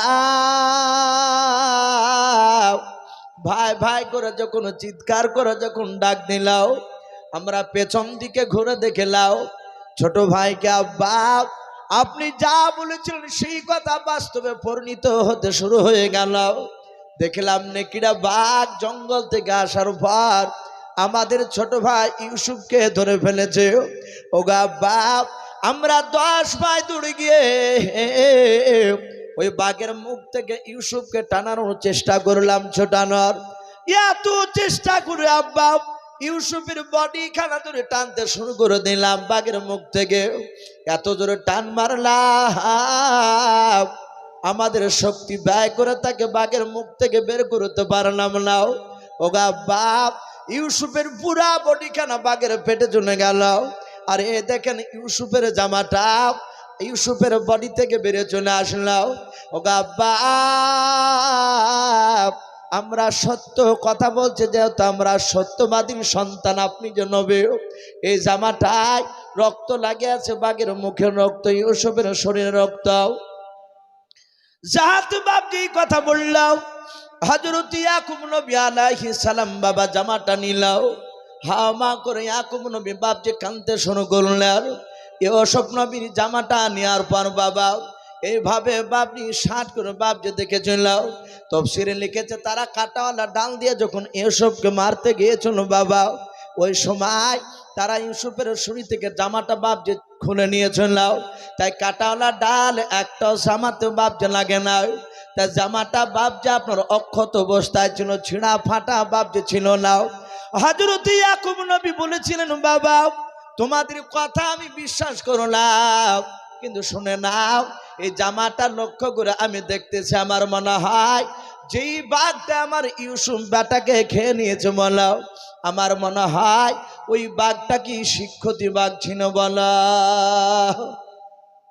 ভাই ভাই করে যখন চিৎকার করে যখন ডাক দিলাম, আমরা পেছন দিকে ঘুরে দেখলাম ছোট ভাইকে। আব্বা, আপনি যা বলেছিলেন সেই কথা বাস্তবে পরিণত হতে শুরু হয়ে গেল। দেখলাম নেকিরা বাঘ জঙ্গল থেকে আসার পর আমাদের ছোট ভাই ইউসুফকে ধরে ফেলেছে। ওগো আব্বা, আমরা 10 ভাই দৌড়ে গিয়ে ওই বাঘের মুখ থেকে ইউসুফকে টানানোর চেষ্টা করলাম, ছোটানোর। এত চেষ্টা করে আব্বা ইউসুফের বডি খানা ধরে টানতে শুরু করে দিলাম বাঘের মুখ থেকে। এত জোরে টান মারলাম আমাদের শক্তি ব্যয় করে তাকে বাঘের মুখ থেকে বের করতে পারলাম না। ওগা বাপ, ইউসুফের পুরা বডি খানা বাঘের পেটে চলে গেল। আর এ দেখেন ইউসুফের জামাটা ইউসুফের বডি থেকে বেরিয়ে চলে আসলো। ওগা বাপ, আমরা সত্য কথা বলছি, যেহেতু আমরা সত্যবাদীর সন্তান, আপনি যে নবী, এই জামাটায় রক্ত লাগে আছে, বাঘের মুখের রক্ত, ইউসুফের শরীরে রক্ত। যাহাতে বাপ যেই কথা বললাম, হযরত ইয়াকুব নবী আলাইহিস সালাম বাবা জামাটা নিলাও, হামা করে ইয়াকুব নবী বাপ যে কাঁদতে শুরু করলেন। ইউসুফ নবীর জামাটা নেওয়ার পর বাবা এইভাবে বাপনি ষাট করে বাপ যে দেখেছিল, তফসিরে লিখেছে তারা কাঁটাওয়ালা ডাল দিয়ে যখন ইউসুফকে মারতে গিয়েছিল বাবা, ওই সময় তারা ইউসুফের শরীর থেকে জামাটা বাপ যে খুলে নিয়েছিল। তাই কাঁটাওয়ালা ডাল একটাও জামাতে বাপ যে লাগে না। তাই জামাটা বাপ যে আপনার অক্ষত অবস্থায় ছিল, ছিঁড়া ফাটা বাপ যে ছিল না। হযরত ইয়াকুব নবী বলেছিলেন, বাবা তোমাদের কথা আমি বিশ্বাস করলাম, কিন্তু শুনে নাও, এই জামাটা লক্ষ্য করে আমি দেখতেছি, আমার মনে হয় যেই বাঘটা আমার ইউসুফ বেটাকে খেয়ে নিয়েছে বলো, আমার মনে হয় ওই বাঘটা কি শিক্ষতি বাঘ ছিল বলো।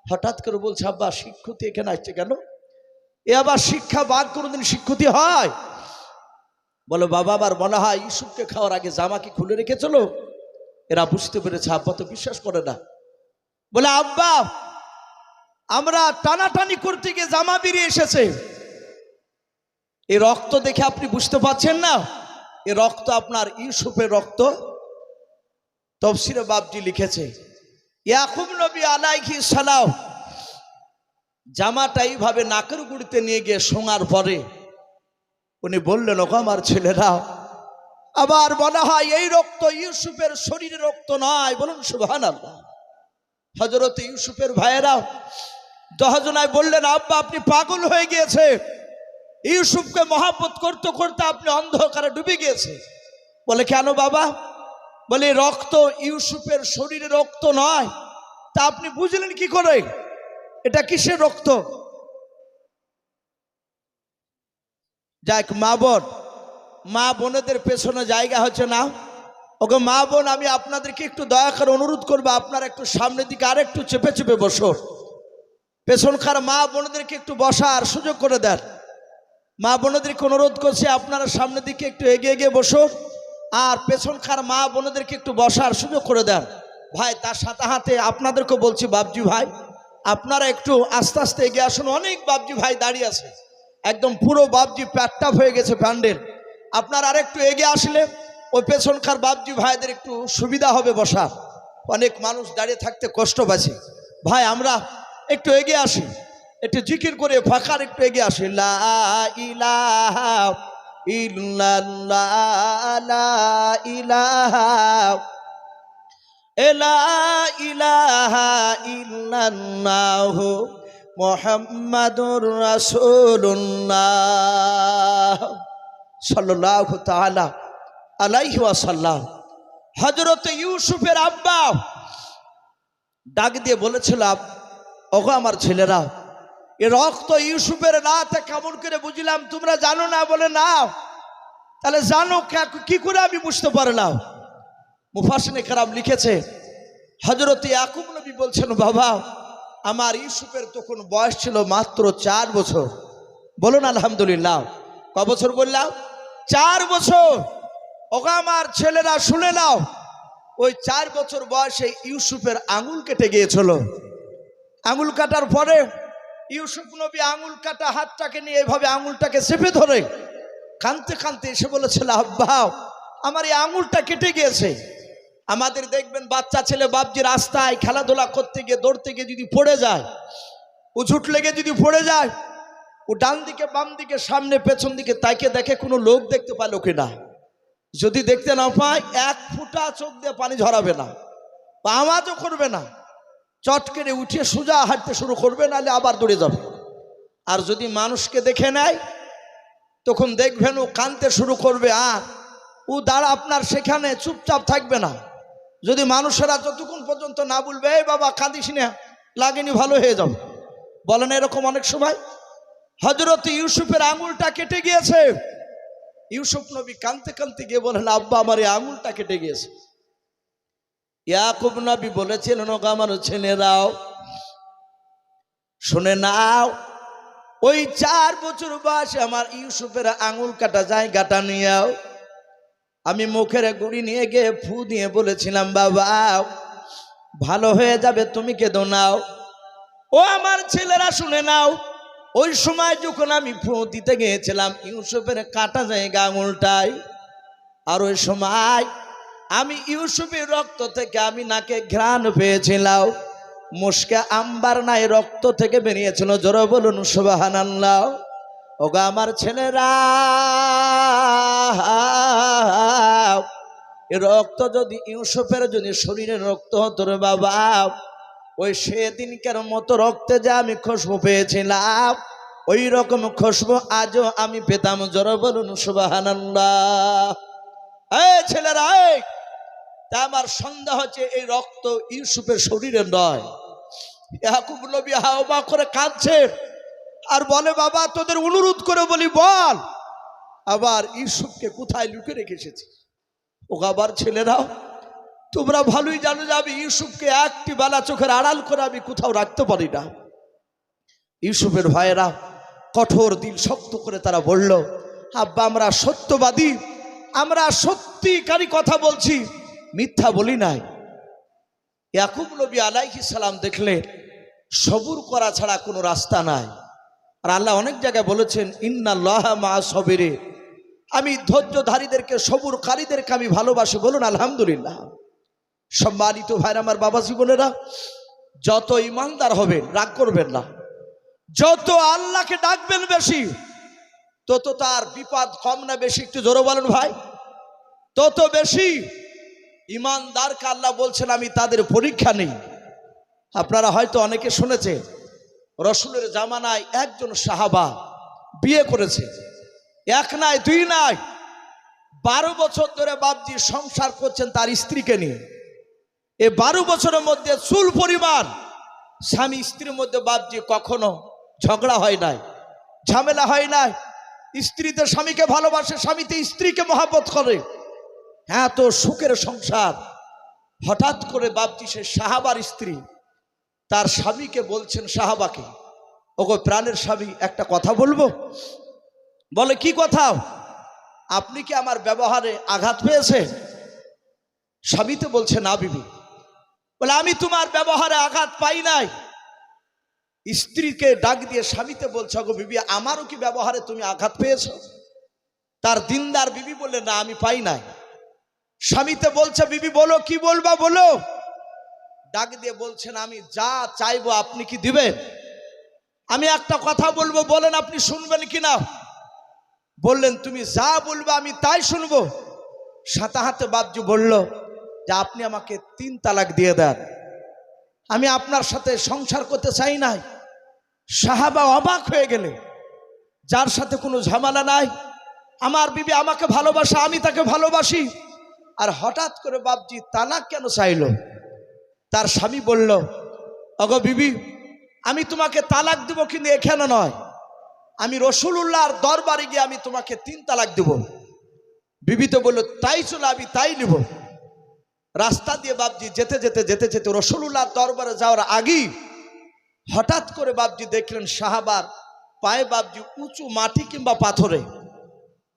হঠাৎ করে বলছে, আব্বা শিক্ষতি এখানে আসছে কেন? এ আবার শিক্ষা বাঘ কোনোদিন শিক্ষতি হয়? বলো বাবা, আবার মনে হয় ইউসুফকে খাওয়ার আগে জামা কি খুলে রেখেছিল। এরা বুঝতে পেরেছে, আব্বা তো বিশ্বাস করে না। বলে আব্বা, আমরা টানাটানি করতে গিয়ে জামা বেরিয়ে এসেছে। এই রক্ত দেখে আপনি বুঝতে পারছেন না এই রক্ত আপনার ইউসুফের রক্ত? তাফসীরে বাবজি লিখেছে, ইয়াকুব নবী আলাইহিস সালাম জামাটা এইভাবে নাকের গুড়িতে নিয়ে গিয়ে শোঙার পরে উনি বললেন, ওগো আমার ছেলেরা, আবার বলা হয় এই রক্ত ইউসুফের শরীরের রক্ত নয়। বলুন সুবহানাল্লাহ। হযরত ইউসুফের ভাইয়েরা 10 জনায় বললেন, আব্বা আপনি পাগল হয়ে গিয়েছে, ইউসুফকে মহব্বত করতে করতে আপনি অন্ধকারে ডুবে গিয়েছে। বলে কেন বাবা? বলে রক্ত ইউসুফের শরীরের রক্ত নয়। তা আপনি বুঝলেন কি করে এটা কিসের রক্ত? যাক, মা বোনেদের পেছনে জায়গা হচ্ছে না। ওকে মা বোন, আমি আপনাদেরকে একটু দয়া করে অনুরোধ করবো, আপনারা একটু সামনের দিকে আর একটু চেপে চেপে বসো। পেছনকার মা বোনদেরকে একটু বসার সুযোগ করে দেন। মা বোনদেরকে অনুরোধ করছে, আপনারা সামনের দিকে একটু এগিয়ে এগিয়ে বসো, আর পেছনকার মা বোনদেরকে একটু বসার সুযোগ করে দেন। ভাই, তার সাথে হাতে আপনাদেরকে বলছি, বাবজি ভাই আপনারা একটু আস্তে আস্তে এগিয়ে আসুন। অনেক বাবজি ভাই দাঁড়িয়ে আছে, একদম পুরো বাবজি প্যাটটাপ হয়ে গেছে প্যান্ডেল। আপনারা আর একটু এগিয়ে আসলে ওই পেছনকার বাবজি ভাইদের একটু সুবিধা হবে বসার। অনেক মানুষ দাঁড়িয়ে থাকতে কষ্ট পাচ্ছে। ভাই আমরা একটু এগিয়ে আসি, একটু জিকির করে ফাঁকার একটু এগিয়ে আসি। লা ইলাহা ইল্লাল্লাহ, লা ইলাহা ইলাহা ইল্লাল্লাহ, মুহাম্মাদুর রাসূলুল্লাহ সাল্লাল্লাহু তাআলা আলাইহি ওয়াসাল্লাম। হযরত ইউসুফের আব্বা ডাক দিয়ে বলেছিল, ওগো আমার ছেলেরা, এ রক্ত ইউসুফের না, তা কেমন করে বুঝলাম? তোমরা জানো না? বলে না। তাহলে জানো কি করে আমি বুঝতে পারলাম? মুফাসসিরিনে কেরাম লিখেছে, হযরত ইয়াকুব নবী বলছেন, বাবা আমার ইউসুফের তখন বয়স ছিল মাত্র 4 বছর। বলুন আলহামদুলিল্লাহ। ক বছর বললাম? 4 বছর। ওগো আমার ছেলেরা শুনে নাও, ওই 4 বছর বয়সে ইউসুফের আঙুল কেটে গিয়েছিল। আঙুল কাটার পরে ইউসুফ নবী আঙুল কাটা হাতটাকে নিয়ে এভাবে আঙুলটাকে চেপে ধরে কাঁদতে কাঁদতে এসে বলেছিল, আব্বা আমার এই আঙুলটা কেটে গিয়েছে। আমাদের দেখবেন বাচ্চা ছেলে বাপজি রাস্তায় খেলাধুলা করতে গিয়ে দৌড়তে গিয়ে যদি পড়ে যায়, উঝুট লেগে যদি পড়ে যায়, ও ডান দিকে বাম দিকে সামনে পেছন দিকে তাকে দেখে কোনো লোক দেখতে পায় কিনা। যদি দেখতে না পায়, 1 ফোঁটা চোখ দিয়ে পানি ঝরাবে না, আওয়াজও করবে না, চট করে উঠে সোজা হাঁটতে শুরু করবে, নাহলে আবার দৌড়ে যাবে। আর যদি মানুষকে দেখে নেয়, তখন দেখবেন ও কাঁদতে শুরু করবে, আর ও দাঁড়া আপনার সেখানে চুপচাপ থাকবে না। যদি মানুষেরা যতক্ষণ পর্যন্ত না বলবে এই বাবা কাঁদিস না, লাগেনি, ভালো হয়ে যাবে, বলেন এরকম অনেক সময়। হযরত ইউসুফের আঙুলটা কেটে গিয়েছে। ইউসুফ নবী কাঁদতে কাঁদতে গিয়ে বলেন, আব্বা আমার এই আঙুলটা কেটে গিয়েছে। ইয়াকুব নবী বলেছিলেন, ওগো আমার ছেলেরাও শুনে নাও, ওই 4 বছর বয়সে আমার ইউসুফের আঙুল কাটা জায়গাটা নিয়েও আমি মুখের গুড়ি নিয়ে গিয়ে ফু দিয়ে বলেছিলাম, বাবা ভালো হয়ে যাবে, তুমি কেঁদো নাও। ও আমার ছেলেরা শুনে নাও, ওই সময় যখন আমি ফু দিতে গিয়েছিলাম ইউসুফের কাটা জায়গা আঙুলটাই, আর ওই সময় আমি ইউসুফের রক্ত থেকে আমি নাকে ঘ্রাণ পেয়েছিলাম, মুশকে আম্বার নাই রক্ত থেকে বেরিয়েছিল। জোরে বলুন সুবহানাল্লাহ। ওগো আমার ছেলেরা, এই রক্ত যদি ইউসুফের যদি শরীরের রক্ত হতো রে বাবা, ওই সেদিনকার মতো রক্তে যা আমি খুশবু পেয়েছিলাম ওই রকম খুশবু আজও আমি পেতাম। জোরে বলুন সুবহানাল্লাহ। এই ছেলেরা, তা আমার সন্দেহ হচ্ছে এই রক্ত ইউসুফের শরীরে নয়। ইয়াকুব নবী হাওয়া করে কাঁদছে আর বলে, বাবা তোদের অনুরোধ করে বলি বল, আবার ইউসুফকে কোথায় লুকিয়ে রেখে এসেছি। ও আবার ছেলেরাও তোমরা ভালোই জানো যে আমি ইউসুফকে একটি বেলা চোখের আড়াল করে আমি কোথাও রাখতে পারি না। ইউসুফের ভাইয়েরা কঠোর দিল শক্ত করে তারা বলল, আব্বা আমরা সত্যবাদী, আমরা সত্যিকারী কথা বলছি, মিথ্যা বলি নাই। ইয়াকুব নবী আলাইহিস সালাম দেখলে সবুর করা ছাড়া কোনো রাস্তা নাই। আর আল্লাহ অনেক জায়গায় বলেছেন, ইন্নাল্লাহা মা'আস সাবিরিন, আমি ধৈর্যধারীদেরকে সবুরকারীদেরকে আমি ভালোবাসি। বলুন আলহামদুলিল্লাহ। সম্মানিত ভাইরা আমার, বাবা জীবনেরা, যত ইমানদার হবেন রাগ করবেন না, যত আল্লাহকে ডাকবেন বেশি তত তার বিপদ কম না বেশি? একটু জোরে বলেন ভাই। তত বেশি ইমানদারকে আল্লাহ বলছেন আমি তাদের পরীক্ষা নেই। আপনারা হয়তো অনেকে শুনেছে রসুলের জামানায় একজন সাহাবা বিয়ে করেছে, এক নাই দুই নাই, 12 বছর ধরে বাপজি সংসার করছেন তার স্ত্রীকে নিয়ে। এই 12 বছরের মধ্যে চুল পরিমাণ স্বামী স্ত্রীর মধ্যে বাপজি কখনো ঝগড়া হয় নাই, ঝামেলা হয় নাই। স্ত্রীতে স্বামীকে ভালোবাসে, স্বামীতে স্ত্রীকে মহব্বত করে, হ্যাঁ তো সুখের সংসার। হঠাৎ করে বাপজি সে সাহাবার স্ত্রী তার স্বামীকে বলছেন, সাহাবাকে, ওগো প্রাণের স্বামী একটা কথা বলবো। বলে কি কথা? আপনি কি আমার ব্যবহারে আঘাত পেয়েছে? স্বামীতে বলছে, না বিবি। বলে আমি তোমার ব্যবহারে আঘাত পাই নাই। স্ত্রীকে ডাক দিয়ে স্বামীতে বলছে, ওগো বিবি আমারও কি ব্যবহারে তুমি আঘাত পেয়েছো? তার দিনদার বিবি বললে, না আমি পাই নাই। স্বামীতে বলছে, বিবি বলো কি বলবা বলো। ডাক দিয়ে বলছেন, আমি যা চাইবো আপনি কি দিবেন? আমি একটা কথা বলবো, বলেন আপনি শুনবেন কিনা? বললেন, তুমি যা বলবে আমি তাই শুনবো। সাথে হাতে বাপজি বলল যে আপনি আমাকে 3 তালাক দিয়ে দেন, আমি আপনার সাথে সংসার করতে চাই নাই। সাহাবা অবাক হয়ে গেলে, যার সাথে কোনো ঝামেলা নাই, আমার বিবি আমাকে ভালোবাসে, আমি তাকে ভালোবাসি, আর হঠাৎ করে বাপজি তালাক কেন চাইল? তার স্বামী বলল, ওগো বিবি আমি তোমাকে তালাক দেব, কিন্তু এখানে নয়, আমি রাসূলুল্লাহর দরবারে গিয়ে আমি তোমাকে 3 তালাক দেব। বিবি তো বলল, তাই চলো আমি তাই নিব। রাস্তা দিয়ে বাপজি যেতে যেতে যেতে যেতে রাসূলুল্লাহর দরবারে যাওয়ার আগেই হঠাৎ করে বাপজি দেখলেন সাহাবার পায়ে বাপজি উঁচু মাটি কিংবা পাথরে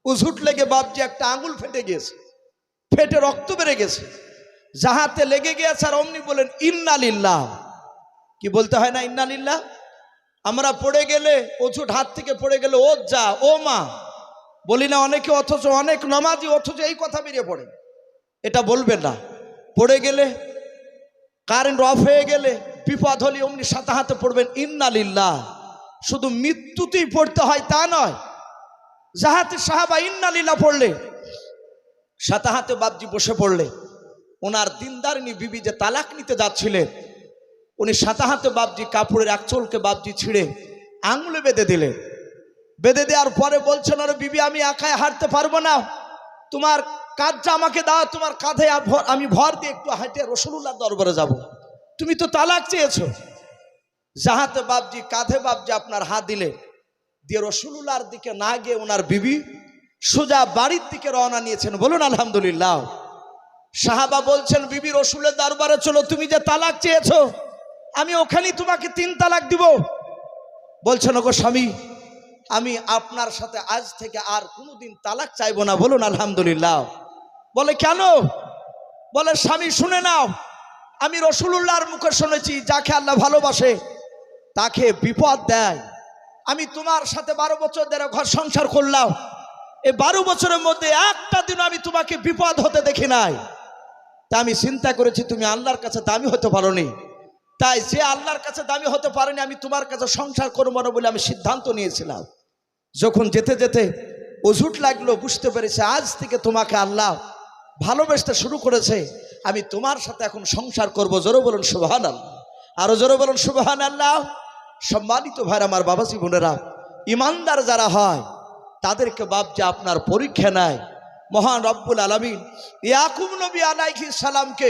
উঝুট লেগে বাপজি একটা আঙুল ফেটে গিয়েছে, ফেটে রক্ত বেড়ে গেছে, যাহাতে লেগে গিয়েছে। আর অমনি বলেন, ইন্না লিল্লাহ। কি বলতে হয় না ইন্না লিল্লাহ? আমরা পড়ে গেলে উঁচুট হাত থেকে পড়ে গেলে ও যা ও মা বলি না অনেকে, অথচ অনেক নামাজি অথচ এই কথা বেরিয়ে পড়ে। এটা বলবেন না। পড়ে গেলে, কারেন্ট অফ হয়ে গেলে, বিপদ হলে অমনি সাথে হাতে পড়বেন ইন্না লিল্লাহ। শুধু মৃত্যুতেই পড়তে হয় তা নয়, যাহাতে সাহাবা ইন্না লিল্লাহ পড়লে সাথে হাতে বাপজি বসে পড়লে ওনার দিনদারিনী বিবি যে তালাক নিতে যাচ্ছিলেন, উনি সাথে হাতে বাপজি কাপড়ের একচলকে বাপজি ছিঁড়ে আঙুলে বেঁধে দিলেন। বেঁধে দেওয়ার পরে বলছেন, আরে বিবি আমি একাই হাঁটতে পারবো না, তোমার কাঁধটা আমাকে দাও, তোমার কাঁধে আমি ভর দিয়ে একটু হাঁটে রাসূলুল্লাহ দরবারে যাব। তুমি তো তালাক চেয়েছো। যাহাতে বাপজি কাঁধে বাপজি আপনার হাত দিলে দিয়ে রাসূলুল্লাহর দিকে না গিয়ে ওনার বিবি সোজা বাড়ির দিকে রওনা নিয়েছেন। বলুন আলহামদুলিল্লাহ। সাহাবা বলছেন, বিবি রাসূলের দরবারে চলো, তুমি যে তালাক চেয়েছো আমি ওখানেই তোমাকে 3 তালাক দিব। বলছেন, ওগো স্বামী, আমি আপনার সাথে আজ থেকে আর কোনোদিন তালাক চাইবো না। বলুন আলহামদুলিল্লাহ। বলে কেন? বলে স্বামী শুনে নাও, আমি রাসূলুল্লাহর মুখে শুনেছি যাকে আল্লাহ ভালোবাসে তাকে বিপদ দেয়। আমি তোমার সাথে 12 বছর ধরে ঘর সংসার করলাম, এই 12 বছরের মধ্যে একটা দিন আমি তোমাকে বিপদ হতে দেখি নাই। তা আমি চিন্তা করেছি তুমি আল্লাহর কাছে দামি হতে পারোনি, তাই যে আল্লাহর কাছে দামি হতে পারেনি আমি তোমার কাছে সংসার করবো না বলে আমি সিদ্ধান্ত নিয়েছিলাম। যখন যেতে যেতে অঝুট লাগলো, বুঝতে পেরেছি আজ থেকে তোমাকে আল্লাহ ভালোবাসতে শুরু করেছে, আমি তোমার সাথে এখন সংসার করব। জোরে বলুন সুবহানাল্লাহ, আরো জোরে বলুন সুবহানাল্লাহ। সম্মানিত ভাইরা আমার, বাবাজি বোনেরা, ইমানদার যারা হয় তাদেরকে বাপজি আপনার পরীক্ষা নেয় মহান রব্বুল আলামিন। ইয়াকুব নবী আলাইহিস সালামকে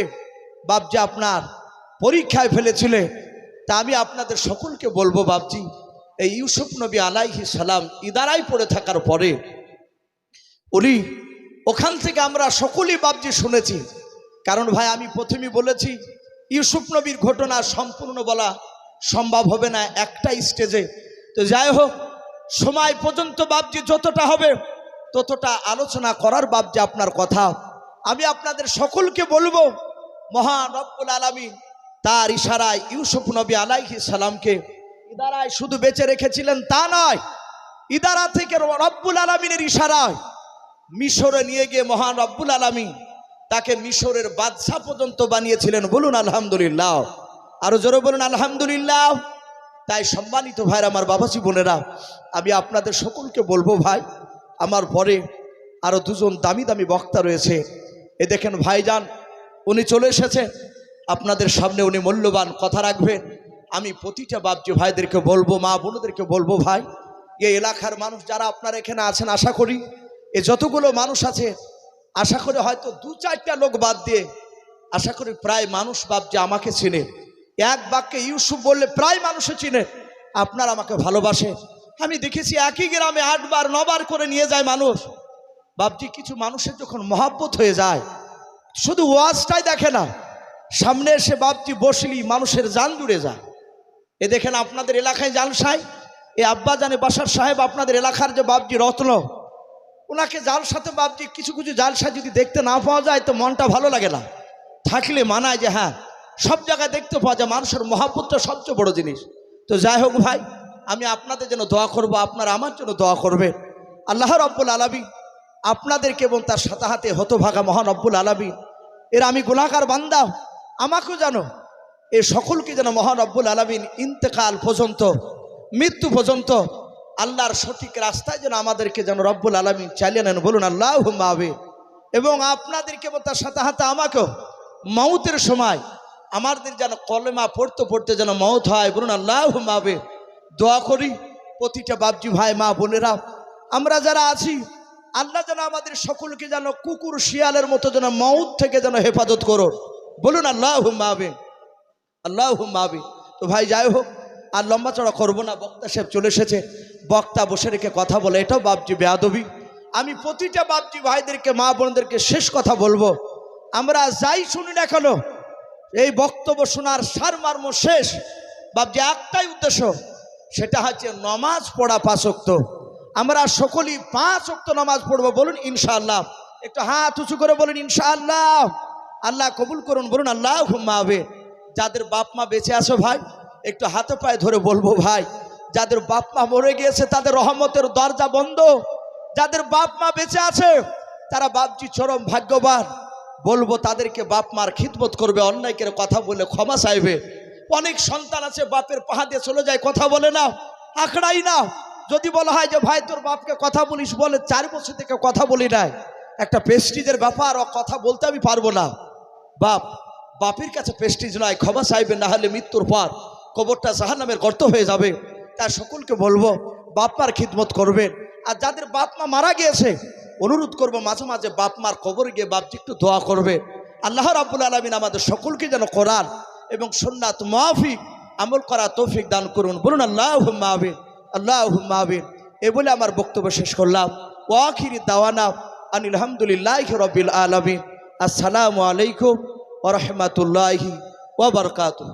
বাপজি আপনার পরীক্ষায় ফেলেছিলেন। তা আমি আপনাদের সকলকে বলবো বাপজি, এই ইউসুফ নবী আলাইহিস সালাম ইদারায় পড়ে থাকার পরে উনি ওখান থেকে আমরা সকলেই বাপজি শুনেছি। কারণ ভাই আমি প্রথমেই বলেছি ইউসুফ নবীর ঘটনা সম্পূর্ণ বলা সম্ভব হবে না একটা স্টেজে। তো যাই হোক, সময় পর্যন্ত বাপজি যতটা হবে ততটা আলোচনা করার বাপজি আপনার কথা আমি আপনাদের সকলকে বলবো। মহান রব্বুল আলামিন তার ইশারায় ইউসুফ নবী আলাইহিস সালামকে ইদারায় শুধু বেঁচে রেখেছিলেন তা নয়, ইদারা থেকে রব্বুল আলামিনের ইশারায় মিশরে নিয়ে গিয়ে মহান রব্বুল আলামিন তাকে মিশরের বাদশা পর্যন্ত বানিয়েছিলেন। বলুন আলহামদুলিল্লাহ, আরো জোরে বলুন আলহামদুলিল্লাহ। তাই সম্মানিত ভাইরা আমার, বাবাজি বোনেরা, আমি আপনাদের সকলকে বলবো ভাই, আমার পরে আরো 2 জন দামি দামি বক্তা রয়েছে। এ দেখেন ভাইজান, উনি চলে এসেছে আপনাদের সামনে, উনি মূল্যবান কথা রাখবেন। আমি প্রতিটা বাপজি ভাইদেরকে বলবো, মা বোনদেরকে বলবো, ভাই এই এলাকার মানুষ যারা আপনারা এখানে আছেন, আশা করি এ যতগুলো মানুষ আছে আশা করি হয়তো 2-4টা লোক বাদ দিয়ে আশা করি প্রায় মানুষ বাপজি আমাকে চিনে। এক বাক্যে ইউসুফ বললে প্রায় মানুষে চিনে। আপনারা আমাকে ভালোবাসে। আমি দেখেছি একই গ্রামে 8 বার 9 বার করে নিয়ে যায় মানুষ। বাপজি কিছু মানুষের যখন মহব্বত হয়ে যায় শুধু ওয়াজটাই দেখে না, সামনে এসে বাপজি বসলি মানুষের জান জুড়ে যায়। এ দেখেন আপনাদের এলাকায় জালসাই এই আব্বা জানে বাসার সাহেব, আপনাদের এলাকার যে বাপজি রত্ন, ওনাকে জালসাতে বাপজি কিছু কিছু জালসা যদি দেখতে না পাওয়া যায় তো মনটা ভালো লাগে না। থাকলে মানায় যে হ্যাঁ সব জায়গায় দেখতে পাওয়া যায়। মানুষের মহব্বতটা সবচেয়ে বড় জিনিস। তো যাই হোক ভাই, আমি আপনাদের জন্য দোয়া করব, আপনারা আমার জন্য দোয়া করবেন। আল্লাহ রব্বুল আলামিন আপনাদেরকে এবং তার সাথে হাতে হতভাগা মহান রব্বুল আলামিন এর আমি গুনাহগার বান্দা, আমাকেও জানো এ সকলকে যেন মহান রব্বুল আলামিন ইন্তেকাল পর্যন্ত, মৃত্যু পর্যন্ত আল্লাহর সঠিক রাস্তায় যেন আমাদেরকে যেন রব্বুল আলামিন চালিয়ে নেন। বলুন আল্লাহুম্মা আমিন। এবং আপনাদেরকে এবং তার সাথে হাতে আমাকেও মৌতের সময় আমাদের যেন কলেমা পড়তে পড়তে যেন মৌত হয়। বলুন আল্লাহুম্মা আমিন। দোয়া করি প্রতিটা বাপজি ভাই, মা বোনেরা, আমরা যারা আছি আল্লাহ যেন আমাদের সকলকে যেন কুকুর শিয়ালের মতো যেন মৌত থেকে যেন হেফাজত করো। বলুন আল্লাহুম্মা আমিন, আল্লাহুম্মা আমিন। তো ভাই যাই হোক, আর লম্বা চড়া করবো না, বক্তা সাহেব চলে এসেছে, বক্তা বসে রেখে কথা বলে এটাও বাপজি বেয়াদবি। আমি প্রতিটা বাপজি ভাইদেরকে, মা বোনদেরকে শেষ কথা বলবো, আমরা যাই শুনি না কেন এই বক্তব্য শোনার সারমর্ম শেষ বাপজি একটাই উদ্দেশ্য, সেটা হচ্ছে নমাজ পড়া 5 ওয়াক্ত। আমরা সকলেই 5 ওয়াক্ত নামাজ পড়বো। বলুন ইনশাআল্লাহ। একটু হাত উঁচু করে বলুন ইনশাআল্লাহ। আল্লাহ কবুল করুন। বলুন আল্লাহুম্মা আমিন। যাদের বাপ মা বেঁচে আছে ভাই একটু হাতে পায়ে ধরে বলবো ভাই, যাদের বাপ মা মরে গিয়েছে তাদের রহমতের দরজা বন্ধ। যাদের বাপ মা বেঁচে আছে তারা বাপজি চরম ভাগ্যবান। বলবো তাদেরকে বাপ মার খিদমত করবে, অন্যায়কের কথা বলে ক্ষমা চাইবে। অনেক সন্তান আছে বাপের পাহা দিয়ে চলে যায়, কথা বলে না, আঁকড়াই না। যদি বলা হয় যে ভাই তোর বাপকে কথা বলিস, বলে 4 বছর থেকে কথা বলি নাই, একটা প্রেস্টিজের ব্যাপার, ও কথা বলতে আমি পারবো না। বাপের কাছে প্রেস্টিজ নয়, ক্ষমা চাইবে, না হলে মৃত্যুর পর কবরটা জাহান্নামের গর্ত হয়ে যাবে। তাই সকলকে বলবো বাপ মার খিদমত করবেন। আর যাদের বাপ মা মারা গিয়েছে অনুরোধ করব মাঝে মাঝে বাপ মার কবরে গিয়ে বাপজি একটু দোয়া করবে। আল্লাহ রাব্বুল আলামিন আমাদের সকলকে যেন কোরআন এবং সুন্নাত মাফিক আমল করা তৌফিক দান করুন। বলুন আল্লাহুম্মা আমিন, আল্লাহুম্মা আমিন। এ বলে আমার বক্তব্য শেষ করলাম। ওয়া আখিরি দাওয়ানা আনিল হামদুলিল্লাহি রাব্বিল আলামিন। আসসালামু আলাইকুম ওয়া রাহমাতুল্লাহি ওয়া বারাকাতুহু।